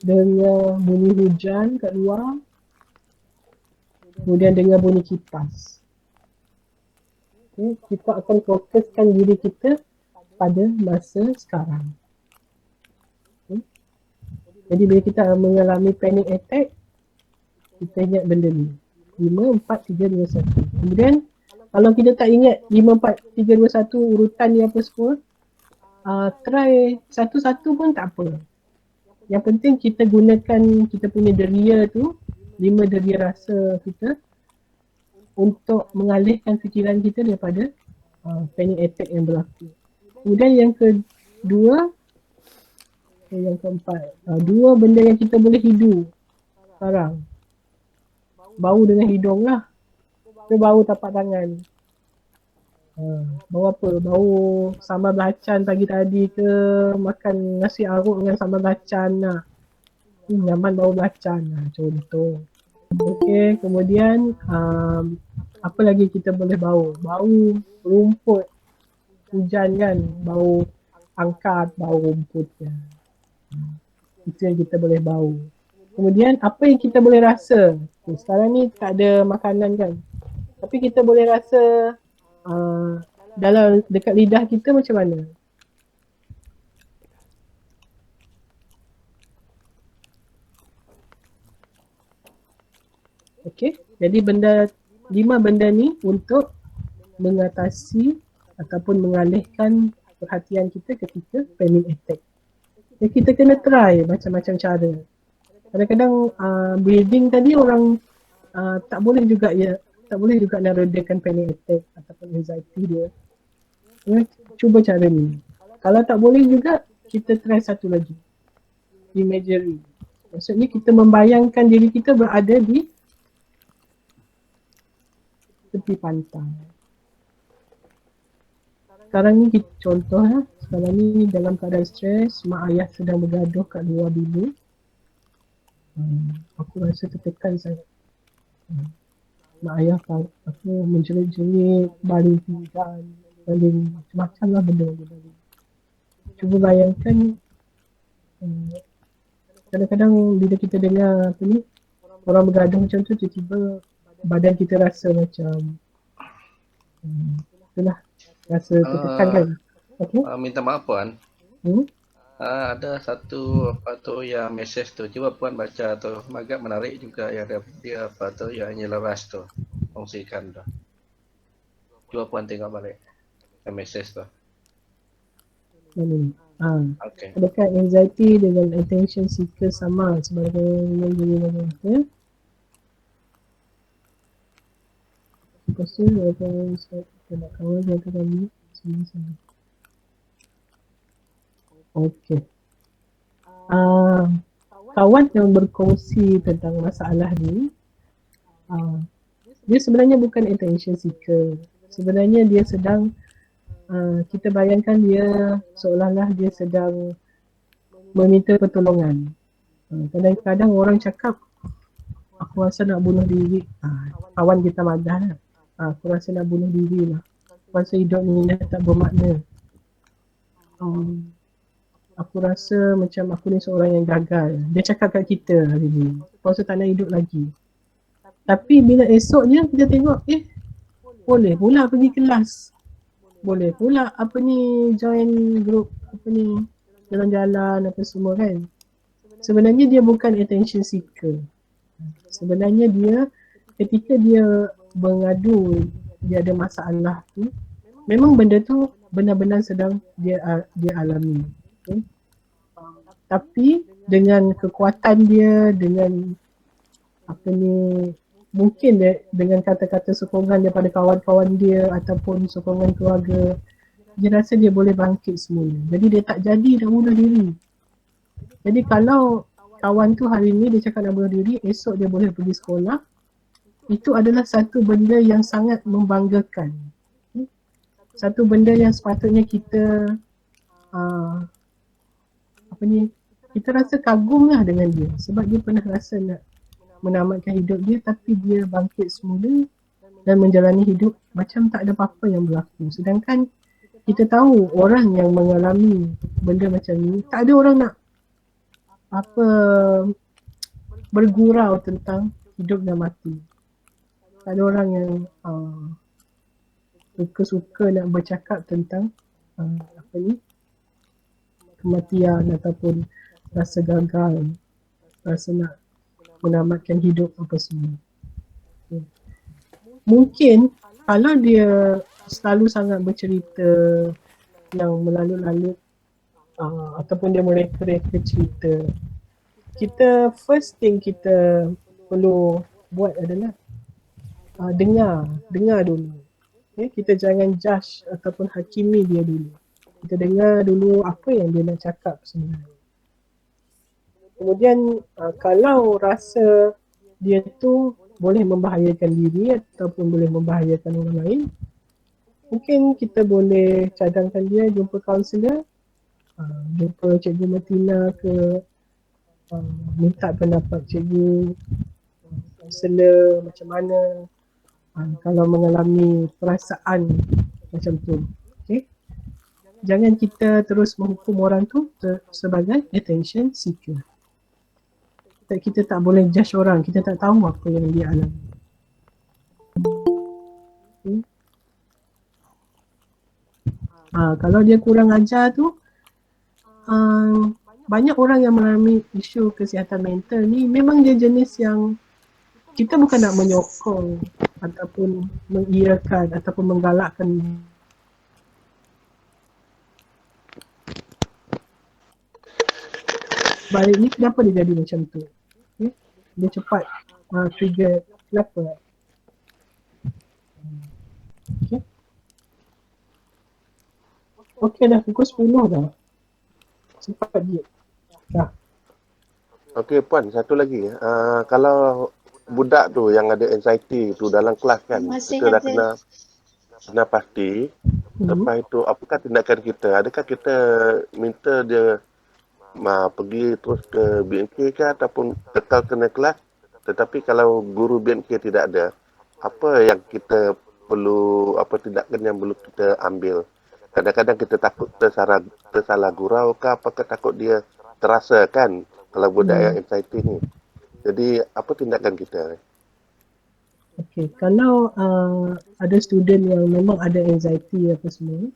dengar bunyi hujan kat luar, kemudian dengar bunyi kipas. Okay. Kita akan fokuskan diri kita pada masa sekarang. Okay. Jadi bila kita mengalami panic attack, kita ingat benda ni. 5, 4, 3, 2, 1. Kemudian kalau kita tak ingat 5, 4, 3, 2, 1 urutan ni apa semua, try satu-satu pun tak apa. Yang penting kita gunakan kita punya deria tu, 5 deria rasa kita untuk mengalihkan fikiran kita daripada panic attack yang berlaku. Kemudian yang kedua, yang keempat, 2 benda yang kita boleh hidu sekarang. Bau dengan hidung lah. Ke bau tapak tangan. Bau apa? Bau sambal belacan pagi tadi ke, makan nasi aruk dengan sambal belacan lah. Nyaman bau belacan lah, contoh. Okey, kemudian apa lagi kita boleh bau? Bau rumput hujan kan, bau angkat, bau rumput kan. Itu yang kita boleh bau. Kemudian apa yang kita boleh rasa? Sekarang ni tak ada makanan kan, tapi kita boleh rasa dalam dekat lidah kita macam mana? Okey, jadi 5 benda ni untuk mengatasi ataupun mengalihkan perhatian kita ketika panic attack. Jadi kita kena try macam-macam cara. Kadang-kadang breathing tadi orang tak boleh juga nak redakan panic attack ataupun anxiety dia. Cuba cara ni. Kalau tak boleh juga, kita try satu lagi. Imagery. Maksudnya kita membayangkan diri kita berada di tepi pantai. Sekarang ni contoh sekarang ni dalam keadaan stres, mak ayah sedang bergaduh kat luar dulu. Aku rasa tertekan sangat. Mak ayah aku menjerit-jerit, baling pinggan, baling macam-macam lah benda dia baling. Cuba bayangkan, kadang-kadang bila kita dengar apa ni, orang bergaduh macam tu, tiba-tiba badan kita rasa macam itulah, rasa tertekan kan. Okay? Minta maaf Puan. Ada satu yang mesej tu, cuba Puan baca tu, agak menarik juga yang dia yang leras tu, kongsikan tu. Cuba Puan tengok balik mesej tu. Okay. Adakah anxiety dengan attention seeker sama sebagai yang kita? Lepas tu kita nak kawal jangka kami sini. Okey. Kawan yang berkongsi tentang masalah ni, dia sebenarnya bukan attention seeker. Sebenarnya dia sedang, kita bayangkan dia seolah-olah dia sedang meminta pertolongan. Kadang-kadang orang cakap, aku rasa nak bunuh diri. Kawan kita madah lah. Aku rasa nak bunuh diri lah. Aku rasa hidup ni dah tak bermakna. Aku rasa macam aku ni seorang yang gagal. Dia cakap kat kita hari ni, aku rasa tak nak hidup lagi. Tapi bila esoknya kita tengok, boleh pula pergi kelas. Boleh pula join group jalan-jalan apa semua kan. Sebenarnya dia bukan attention seeker. Sebenarnya dia ketika dia mengadu, dia ada masalah tu, memang benda tu benar-benar sedang dia alami. Okay. Tapi dengan kekuatan dia, dengan mungkin dengan kata-kata sokongan daripada kawan-kawan dia ataupun sokongan keluarga, dia rasa dia boleh bangkit semula. Jadi dia tak jadi nak bunuh diri. Jadi kalau kawan tu hari ni dia cakap nak bunuh diri, esok dia boleh pergi sekolah, itu adalah satu benda yang sangat membanggakan. satu benda yang sepatutnya kita kita rasa kagum lah dengan dia sebab dia pernah rasa nak menamatkan hidup dia tapi dia bangkit semula dan menjalani hidup macam tak ada apa-apa yang berlaku. Sedangkan kita tahu orang yang mengalami benda macam ni, tak ada orang nak bergurau tentang hidup dan mati. Tak ada orang yang suka-suka nak bercakap tentang kematian ataupun rasa gagal, rasa nak menamatkan hidup apa semua. Mungkin kalau dia selalu sangat bercerita yang melalut-lalut ataupun dia mereka-reka cerita, kita first thing kita perlu buat adalah dengar dulu. Kita jangan judge ataupun hakimi dia dulu. Kita dengar dulu apa yang dia nak cakap sebenarnya. Kemudian kalau rasa dia tu boleh membahayakan diri ataupun boleh membahayakan orang lain, mungkin kita boleh cadangkan dia jumpa kaunselor, jumpa Cikgu Martina ke, minta pendapat cikgu, kaunselor macam mana kalau mengalami perasaan macam tu. Okay? Jangan kita terus menghukum orang tu sebagai attention seeker. Kita tak boleh judge orang, kita tak tahu apa yang dia alami. Okay. Kalau dia kurang ajar tu, banyak orang yang mengalami isu kesihatan mental ni memang dia jenis yang kita bukan nak menyokong ataupun mengiyakan ataupun menggalakkan. Balik ni kenapa dia jadi macam tu? Okay? Dia cepat trigger, kenapa? Okay. Okay dah pukul 10 dah. Cepat dia. Dah. Okey Puan, satu lagi. Kalau budak tu yang ada anxiety tu dalam kelas kan, kita dah kena pasti. Lepas itu apakah tindakan kita? Adakah kita minta dia pergi terus ke BNK ke ataupun kekal kena kelas? Tetapi kalau guru BNK tidak ada, apa yang kita perlu, apa tindakan yang perlu kita ambil? Kadang-kadang kita takut tersalah gurau ke, apakah takut dia terasa kan kalau budak yang anxiety ni. Jadi apa tindakan kita? Okay, kalau ada student yang memang ada anxiety apa semua,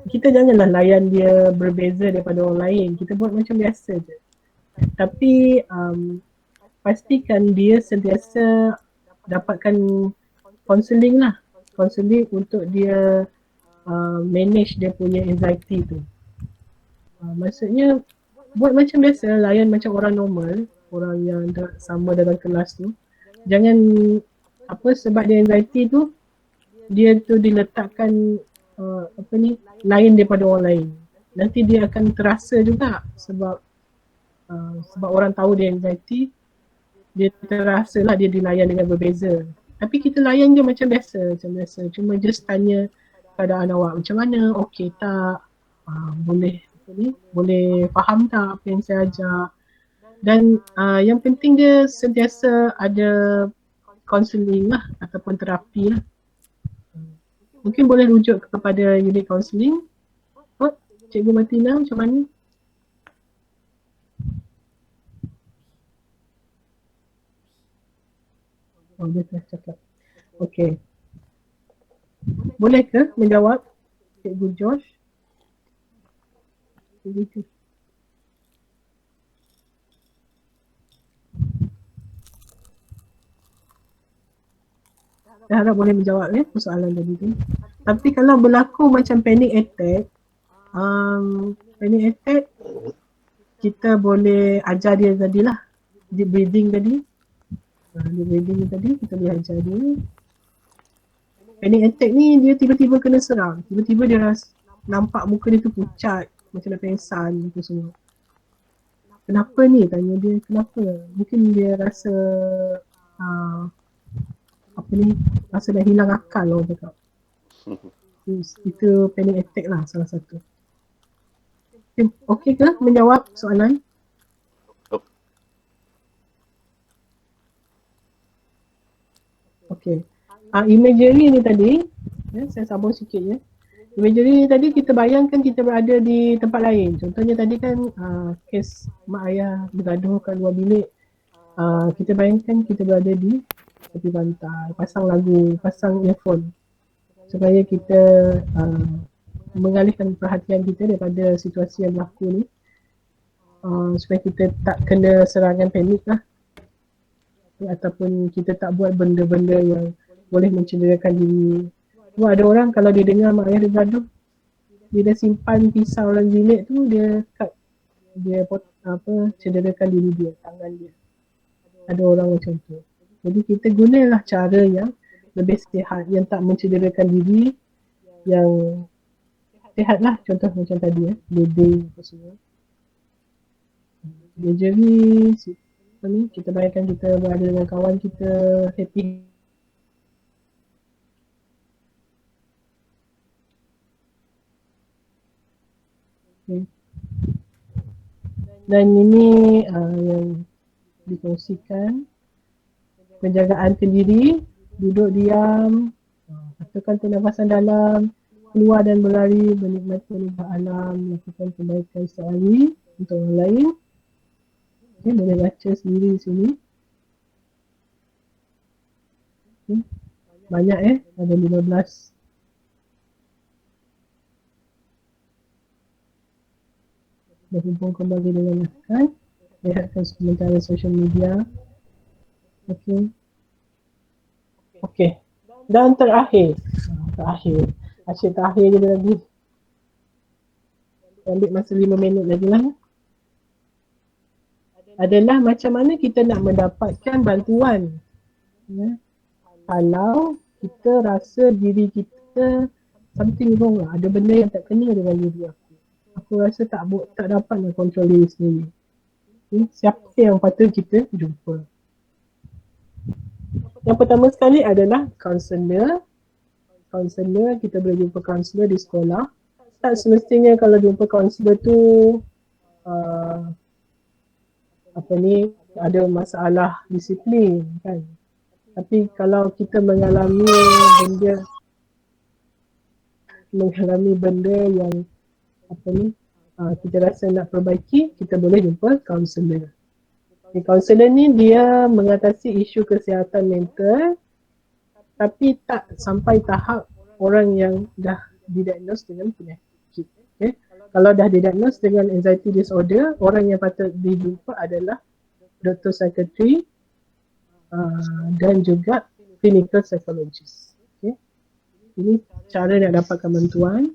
kita janganlah layan dia berbeza daripada orang lain. Kita buat macam biasa je. Tapi pastikan dia sentiasa dapatkan counselling lah. Counselling untuk dia manage dia punya anxiety tu. Maksudnya buat macam biasa, layan macam orang normal, orang yang sama dalam kelas tu. Jangan sebab dia anxiety tu, dia tu diletakkan lain daripada orang lain. Nanti dia akan terasa juga sebab orang tahu dia anxiety, dia terasa lah dia dilayan dengan berbeza. Tapi kita layan je macam biasa. Cuma just tanya keadaan awak macam mana, okey tak, boleh faham tak apa yang saya ajar. Dan yang penting dia sentiasa ada counselling lah ataupun terapi lah. Mungkin boleh rujuk kepada unit counselling. Cikgu Martina macam mana? Dia telah cakap. Okey. Boleh ke menjawab Cikgu Josh? Begitu. Saya harap boleh menjawab persoalan tadi tu. Tapi kalau berlaku macam panic attack, kita boleh ajar dia tadilah, dia breathing tadi. Dia breathing tadi, kita boleh ajar dia. Panic attack ni dia tiba-tiba kena serang. Tiba-tiba dia nampak muka dia tu pucat, macam nak pengsan tu semua. Kenapa ni? Tanya dia kenapa. Mungkin dia rasa rasa dah hilang akal orang cakap. Itu panic attack lah salah satu. Okey ke menjawab soalan? Okey. Imagery ni tadi, saya sambung sikit ya. Imagery ni tadi kita bayangkan kita berada di tempat lain. Contohnya tadi kan kes mak ayah bergaduh kat luar bilik. Kita bayangkan kita berada di tepi pantai, pasang lagu, pasang earphone supaya kita mengalihkan perhatian kita daripada situasi yang berlaku ni, supaya kita tak kena serangan panik lah, ataupun kita tak buat benda-benda yang boleh mencederakan diri. Sebab ada orang kalau dia dengar mak ayah dia gaduh, dia dah simpan pisau dalam bilik tu, dia cut, dia cederakan diri dia, tangan dia. Ada orang macam tu. Jadi kita gunalah cara yang lebih sihat, yang tak mencederakan diri, yang sihat lah. Contoh macam tadi bleeding apa semua. Jadi ni kita bayangkan kita berada dengan kawan kita, happy. Okay. Dan ini yang dikongsikan, penjagaan kendiri, duduk diam, lakukan pernafasan dalam, keluar dan berlari, menikmati perubahan alam, lakukan kebaikan sehari untuk orang lain. Okay, boleh baca sendiri di sini. Okay. Banyak ada 15. Berhubung kembali dengan makan, lihatkan sementara social media. Okey. Dan terakhir asyik terakhir je lagi. Ambil masa 5 minit lagi lah. Adalah macam mana kita nak mendapatkan bantuan. Kalau kita rasa diri kita something wrong lah, ada benda yang tak kena dengan diri aku. Aku rasa tak dapat nak kontrol diri sendiri. Siapa yang patut kita jumpa? Yang pertama sekali adalah kaunselor. Kita boleh jumpa kaunselor di sekolah. Tak semestinya kalau jumpa kaunselor tu ada masalah disiplin kan. Tapi kalau kita mengalami benda yang kita rasa nak perbaiki, kita boleh jumpa kaunselor. Kaunselor ni dia mengatasi isu kesihatan mental, tapi tak sampai tahap orang yang dah didiagnose dengan penyakit. Kalau dah didiagnose dengan anxiety disorder, orang yang patut dijumpa adalah doktor psikiatri dan juga clinical psychologist. Ini cara nak dapatkan bantuan.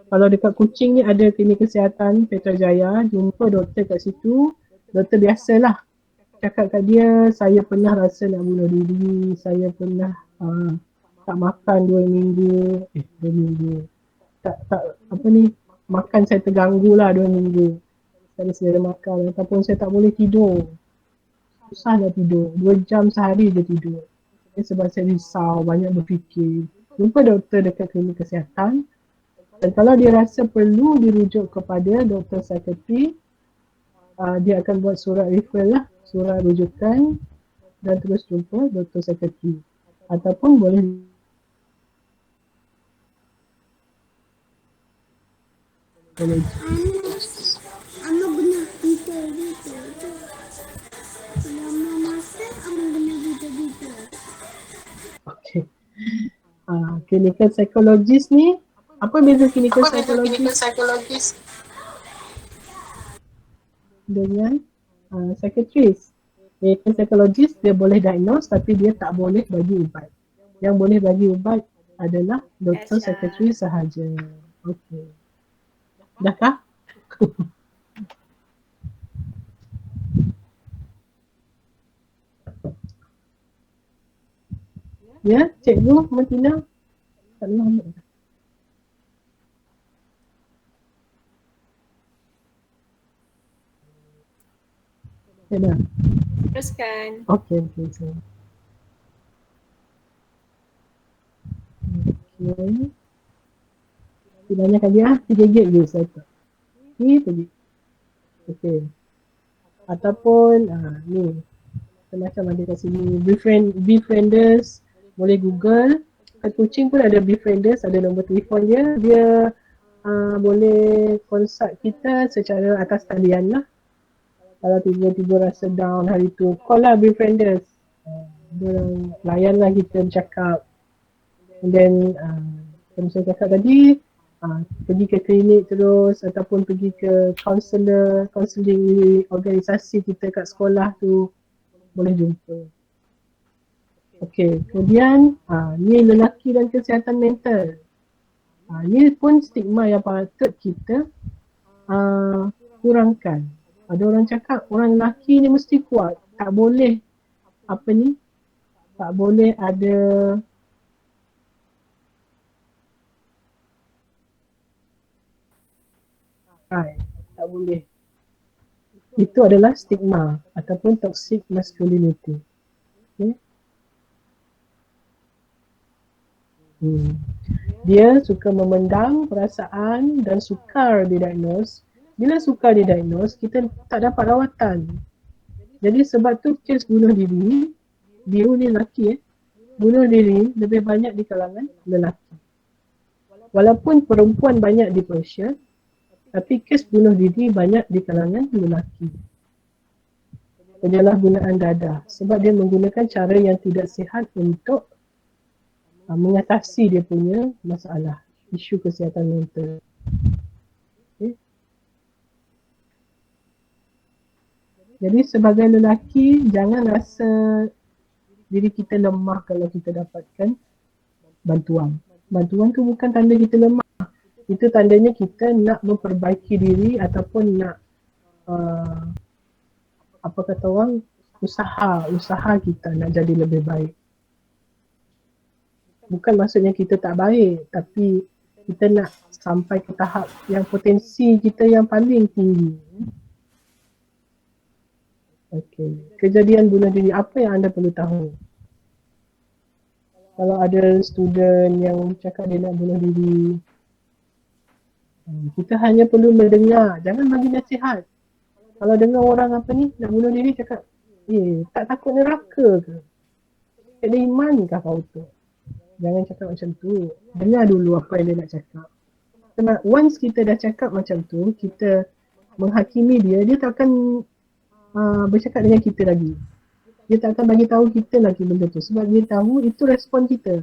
Kalau dekat Kuching ni ada klinik kesihatan Petrajaya, jumpa doktor kat situ. Doktor biasalah cakap kat dia, saya pernah rasa nak bunuh diri, saya pernah tak makan 2 minggu, makan saya terganggu lah 2 minggu, tak ada selera makan, ataupun saya tak boleh tidur, susah nak tidur, 2 jam sehari je tidur, sebab saya risau, banyak berfikir. Jumpa doktor dekat klinik kesihatan, dan kalau dia rasa perlu dirujuk kepada doktor psikiatri, dia akan buat surat referral lah, surat rujukan, dan terus jumpa doktor psikiatri. Ataupun boleh Okey. Clinical psychologist ni, apa beza clinical psychologist dengan psychiatrist? Clinical psychologist dia boleh diagnose tapi dia tak boleh bagi ubat. Yang boleh bagi ubat adalah doktor psychiatrist sahaja. Okey. Dah kah? Ya, Cikgu Martina. Tak lama. Ya dah. Teruskan. Okey. So. Banyak aja 3 gig je saya tak. Ni pergi. Okey. Ataupun ni macam ada kat sini befrienders, boleh Google. Kat kucing pun ada befrienders, ada nombor telefon dia. Dia boleh consult kita secara atas talian lah. Kalau tiba-tiba rasa down hari tu, call lah befrienders. Dia layan lah kita bercakap. And then macam saya cakap tadi, pergi ke klinik terus ataupun pergi ke counselling organisasi kita kat sekolah tu, boleh jumpa. Okey, kemudian ni lelaki dan kesihatan mental. Ni pun stigma yang patut kita kurangkan. Ada orang cakap orang lelaki ni mesti kuat, tak boleh tak boleh ada tak boleh. Itu adalah stigma ataupun toxic masculinity. Okay. Dia suka memendam perasaan dan sukar didiagnose. Bila sukar didiagnose, kita tak dapat rawatan. Jadi sebab tu kes bunuh diri, dia ni lelaki bunuh diri lebih banyak di kalangan lelaki. Walaupun perempuan banyak di Persia, tapi kes bunuh diri banyak di kalangan lelaki. Penyalahgunaan dadah sebab dia menggunakan cara yang tidak sihat untuk mengatasi dia punya masalah, isu kesihatan mental. Okay. Jadi sebagai lelaki, jangan rasa diri kita lemah kalau kita dapatkan bantuan. Bantuan tu bukan tanda kita lemah. Itu tandanya kita nak memperbaiki diri ataupun nak apa kata orang, usaha kita nak jadi lebih baik. Bukan maksudnya kita tak baik, tapi kita nak sampai ke tahap yang potensi kita yang paling tinggi. Okey, kejadian bunuh diri, apa yang anda perlu tahu? Kalau ada student yang cakap dia nak bunuh diri, kita hanya perlu mendengar, jangan bagi nasihat. Kalau dengar orang nak bunuh diri, cakap, tak takut neraka ke? Tak ada iman kah kau tu? Jangan cakap macam tu. Dengar dulu apa yang dia nak cakap. Sebab once kita dah cakap macam tu, kita menghakimi dia, dia tak akan bercakap dengan kita lagi. Dia tak akan bagi tahu kita lagi benda tu. Sebab dia tahu itu respon kita.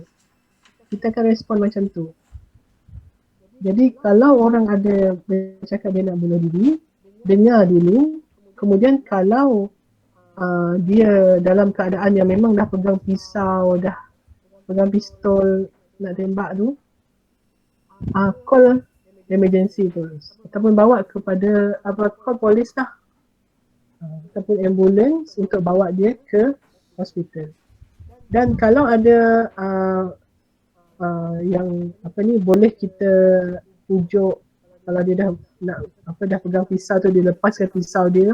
Kita akan respon macam tu. Jadi kalau orang ada bercakap dia nak bunuh diri, dengar dulu. Kemudian kalau dia dalam keadaan yang memang dah pegang pisau, dah pegang pistol nak tembak tu, call emergency terus. Ataupun bawa kepada, call polis lah. Ataupun ambulans untuk bawa dia ke hospital. Dan kalau ada yang boleh kita ujuk, kalau dia dah nak dah pegang pisau tu, dia lepaskan pisau dia,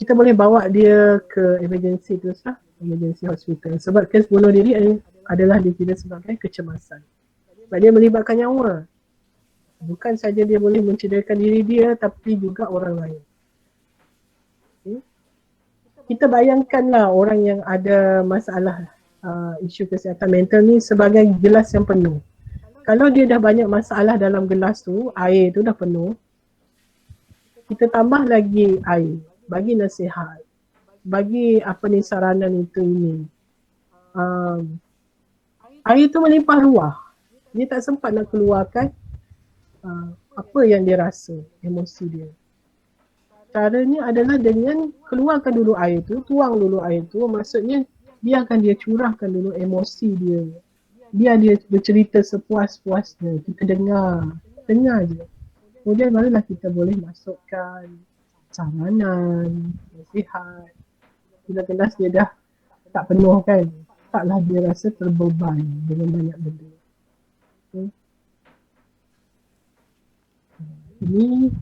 kita boleh bawa dia ke emergency terus lah, emergency hospital. Sebab kes bunuh diri adalah dikira sebagai kecemasan. Sebab dia melibatkan nyawa. Bukan saja dia boleh mencederakan diri dia, tapi juga orang lain. Okay. Kita bayangkanlah orang yang ada masalah isu kesihatan mental ni sebagai gelas yang penuh. Kalau dia dah banyak masalah dalam gelas tu, air tu dah penuh, kita tambah lagi air, bagi nasihat, bagi saranan itu ini. Air tu melimpah ruah. Dia tak sempat nak keluarkan apa yang dia rasa, emosi dia. Caranya adalah dengan keluarkan dulu air tu, tuang dulu air tu, maksudnya biarkan dia curahkan dulu emosi dia. Biar dia bercerita sepuas-puasnya, kita dengar je. Kemudian barulah kita boleh masukkan saranan, nasihat. Bila gelas dia dah tak penuh kan, taklah dia rasa terbeban dengan banyak benda. Okay. Ini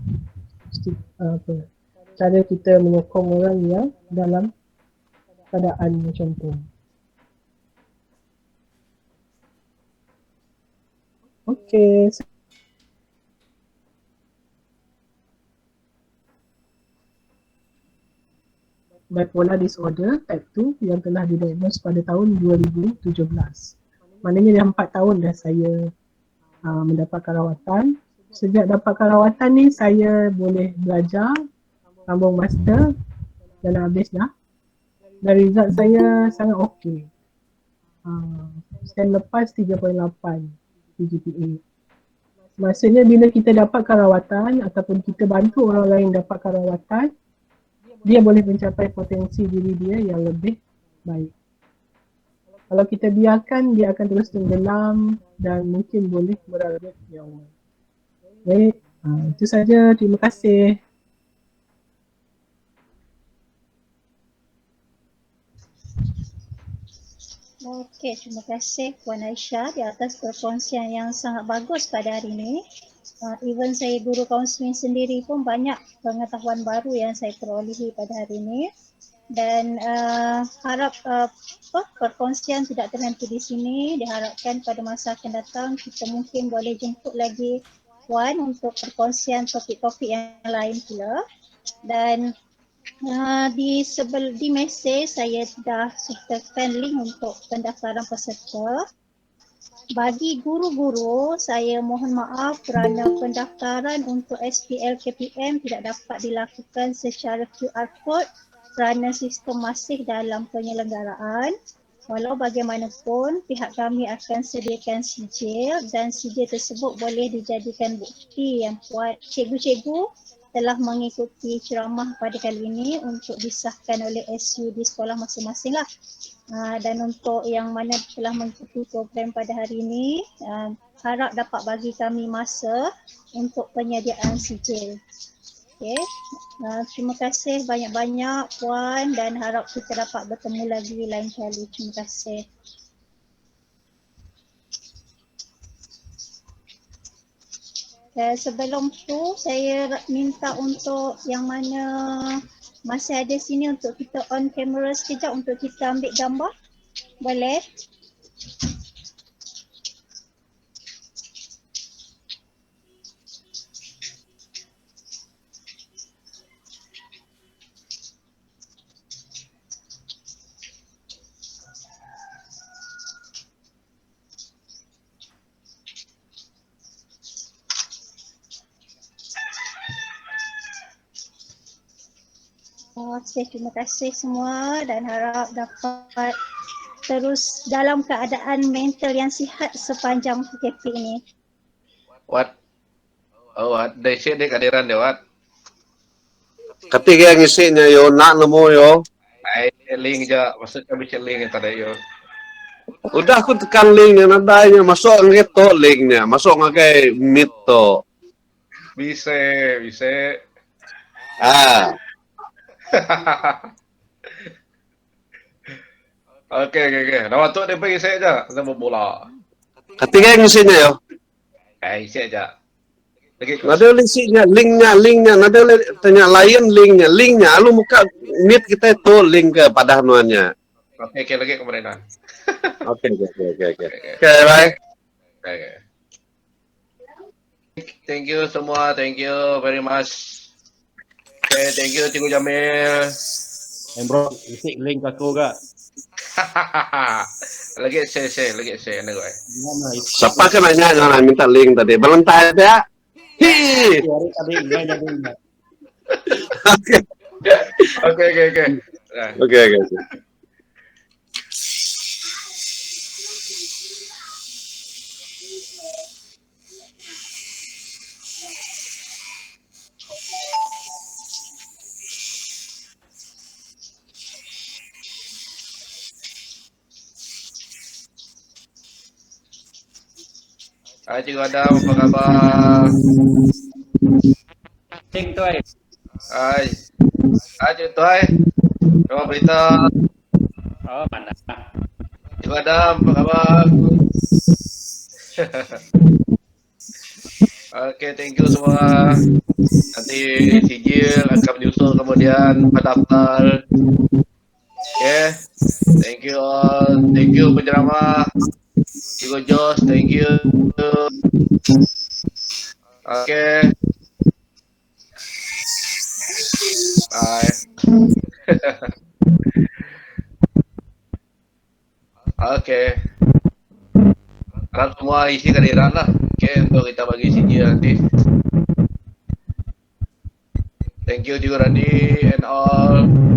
cara kita menyokong orang yang dalam keadaan macam tu. Okey. Bipolar disorder type 2 yang telah didiagnos pada tahun 2017. Maknanya dah 4 tahun dah saya mendapatkan rawatan. Sejak dapatkan rawatan ni saya boleh belajar, sambung master dan habis dah. Dan result saya sangat okey. Sem lepas 3.8 GPA. Maksudnya bila kita dapatkan rawatan ataupun kita bantu orang lain dapatkan rawatan, dia boleh mencapai potensi diri dia yang lebih baik. Kalau kita biarkan, dia akan terus tenggelam dan mungkin boleh merenggut nyawa. Baik, itu saja. Terima kasih. Okey, terima kasih Puan Aisyah di atas perkongsian yang sangat bagus pada hari ini. Even saya guru kaunseling sendiri pun banyak pengetahuan baru yang saya perolehi pada hari ini. Dan harap perkongsian tidak terhenti di sini. Diharapkan pada masa akan datang kita mungkin boleh jemput lagi Puan untuk perkongsian topik-topik yang lain pula. Dan di mesej saya dah sertakan link untuk pendaftaran peserta. Bagi guru-guru, saya mohon maaf kerana pendaftaran untuk SPL KPM tidak dapat dilakukan secara QR code kerana sistem masih dalam penyelenggaraan. Walau bagaimanapun, pihak kami akan sediakan sijil dan sijil tersebut boleh dijadikan bukti yang cikgu-cikgu telah mengikuti ceramah pada kali ini untuk disahkan oleh SU di sekolah masing-masing lah. Dan untuk yang mana telah mengikuti program pada hari ini, harap dapat bagi kami masa untuk penyediaan sijil. Okay. Terima kasih banyak-banyak Puan dan harap kita dapat bertemu lagi lain kali. Terima kasih. Sebelum tu saya minta untuk yang mana masih ada sini untuk kita on camera sekejap untuk kita ambil gambar. Boleh? Okay, terima kasih semua dan harap dapat terus dalam keadaan mental yang sihat sepanjang PKP ini. Wat? Oh, ada isi di kehadiran dia, Wat. Ketiga yang isinya yo, nak nemu yo. Ay, link je, maksud kami link yang tadi yo. Udah aku tekan linknya, nadanya masuk gitu linknya, masuk ngakai meet to. Bisa. Oke. Nama tu dia pergi saya aja, sama bola. Ketiga yang isinya yo. Isi aja. Lagi Nada linknya, nada tanya lain linknya, lu muka meet kita itu link ke pada anuannya. Oke, lagi kemarin. Oke, bye. Okay. Thank you semua, thank you very much. Okay, thank you Cikgu Jamil. Bro, isi link aku ke? lagi share anda gue. Siapa kan nanya minta link tadi, belum tahu ya? Hi. Oke. Hai Cikgu Adam, apa khabar? Cing tuai. Hai Cikgu Tuai. Apa berita? Oh, mana? Cikgu Adam, apa khabar? Oke, thank you semua. Nanti sijil akan menyusul kemudian pendaftar. Oke, thank you all. Thank you penceramah. Cikgu Jos, thank you. Okay. Bye. Okay. Harap semua isi kehadiran lah. Okay, untuk kita bagi CG nanti. Thank you Cikgu Randi and all.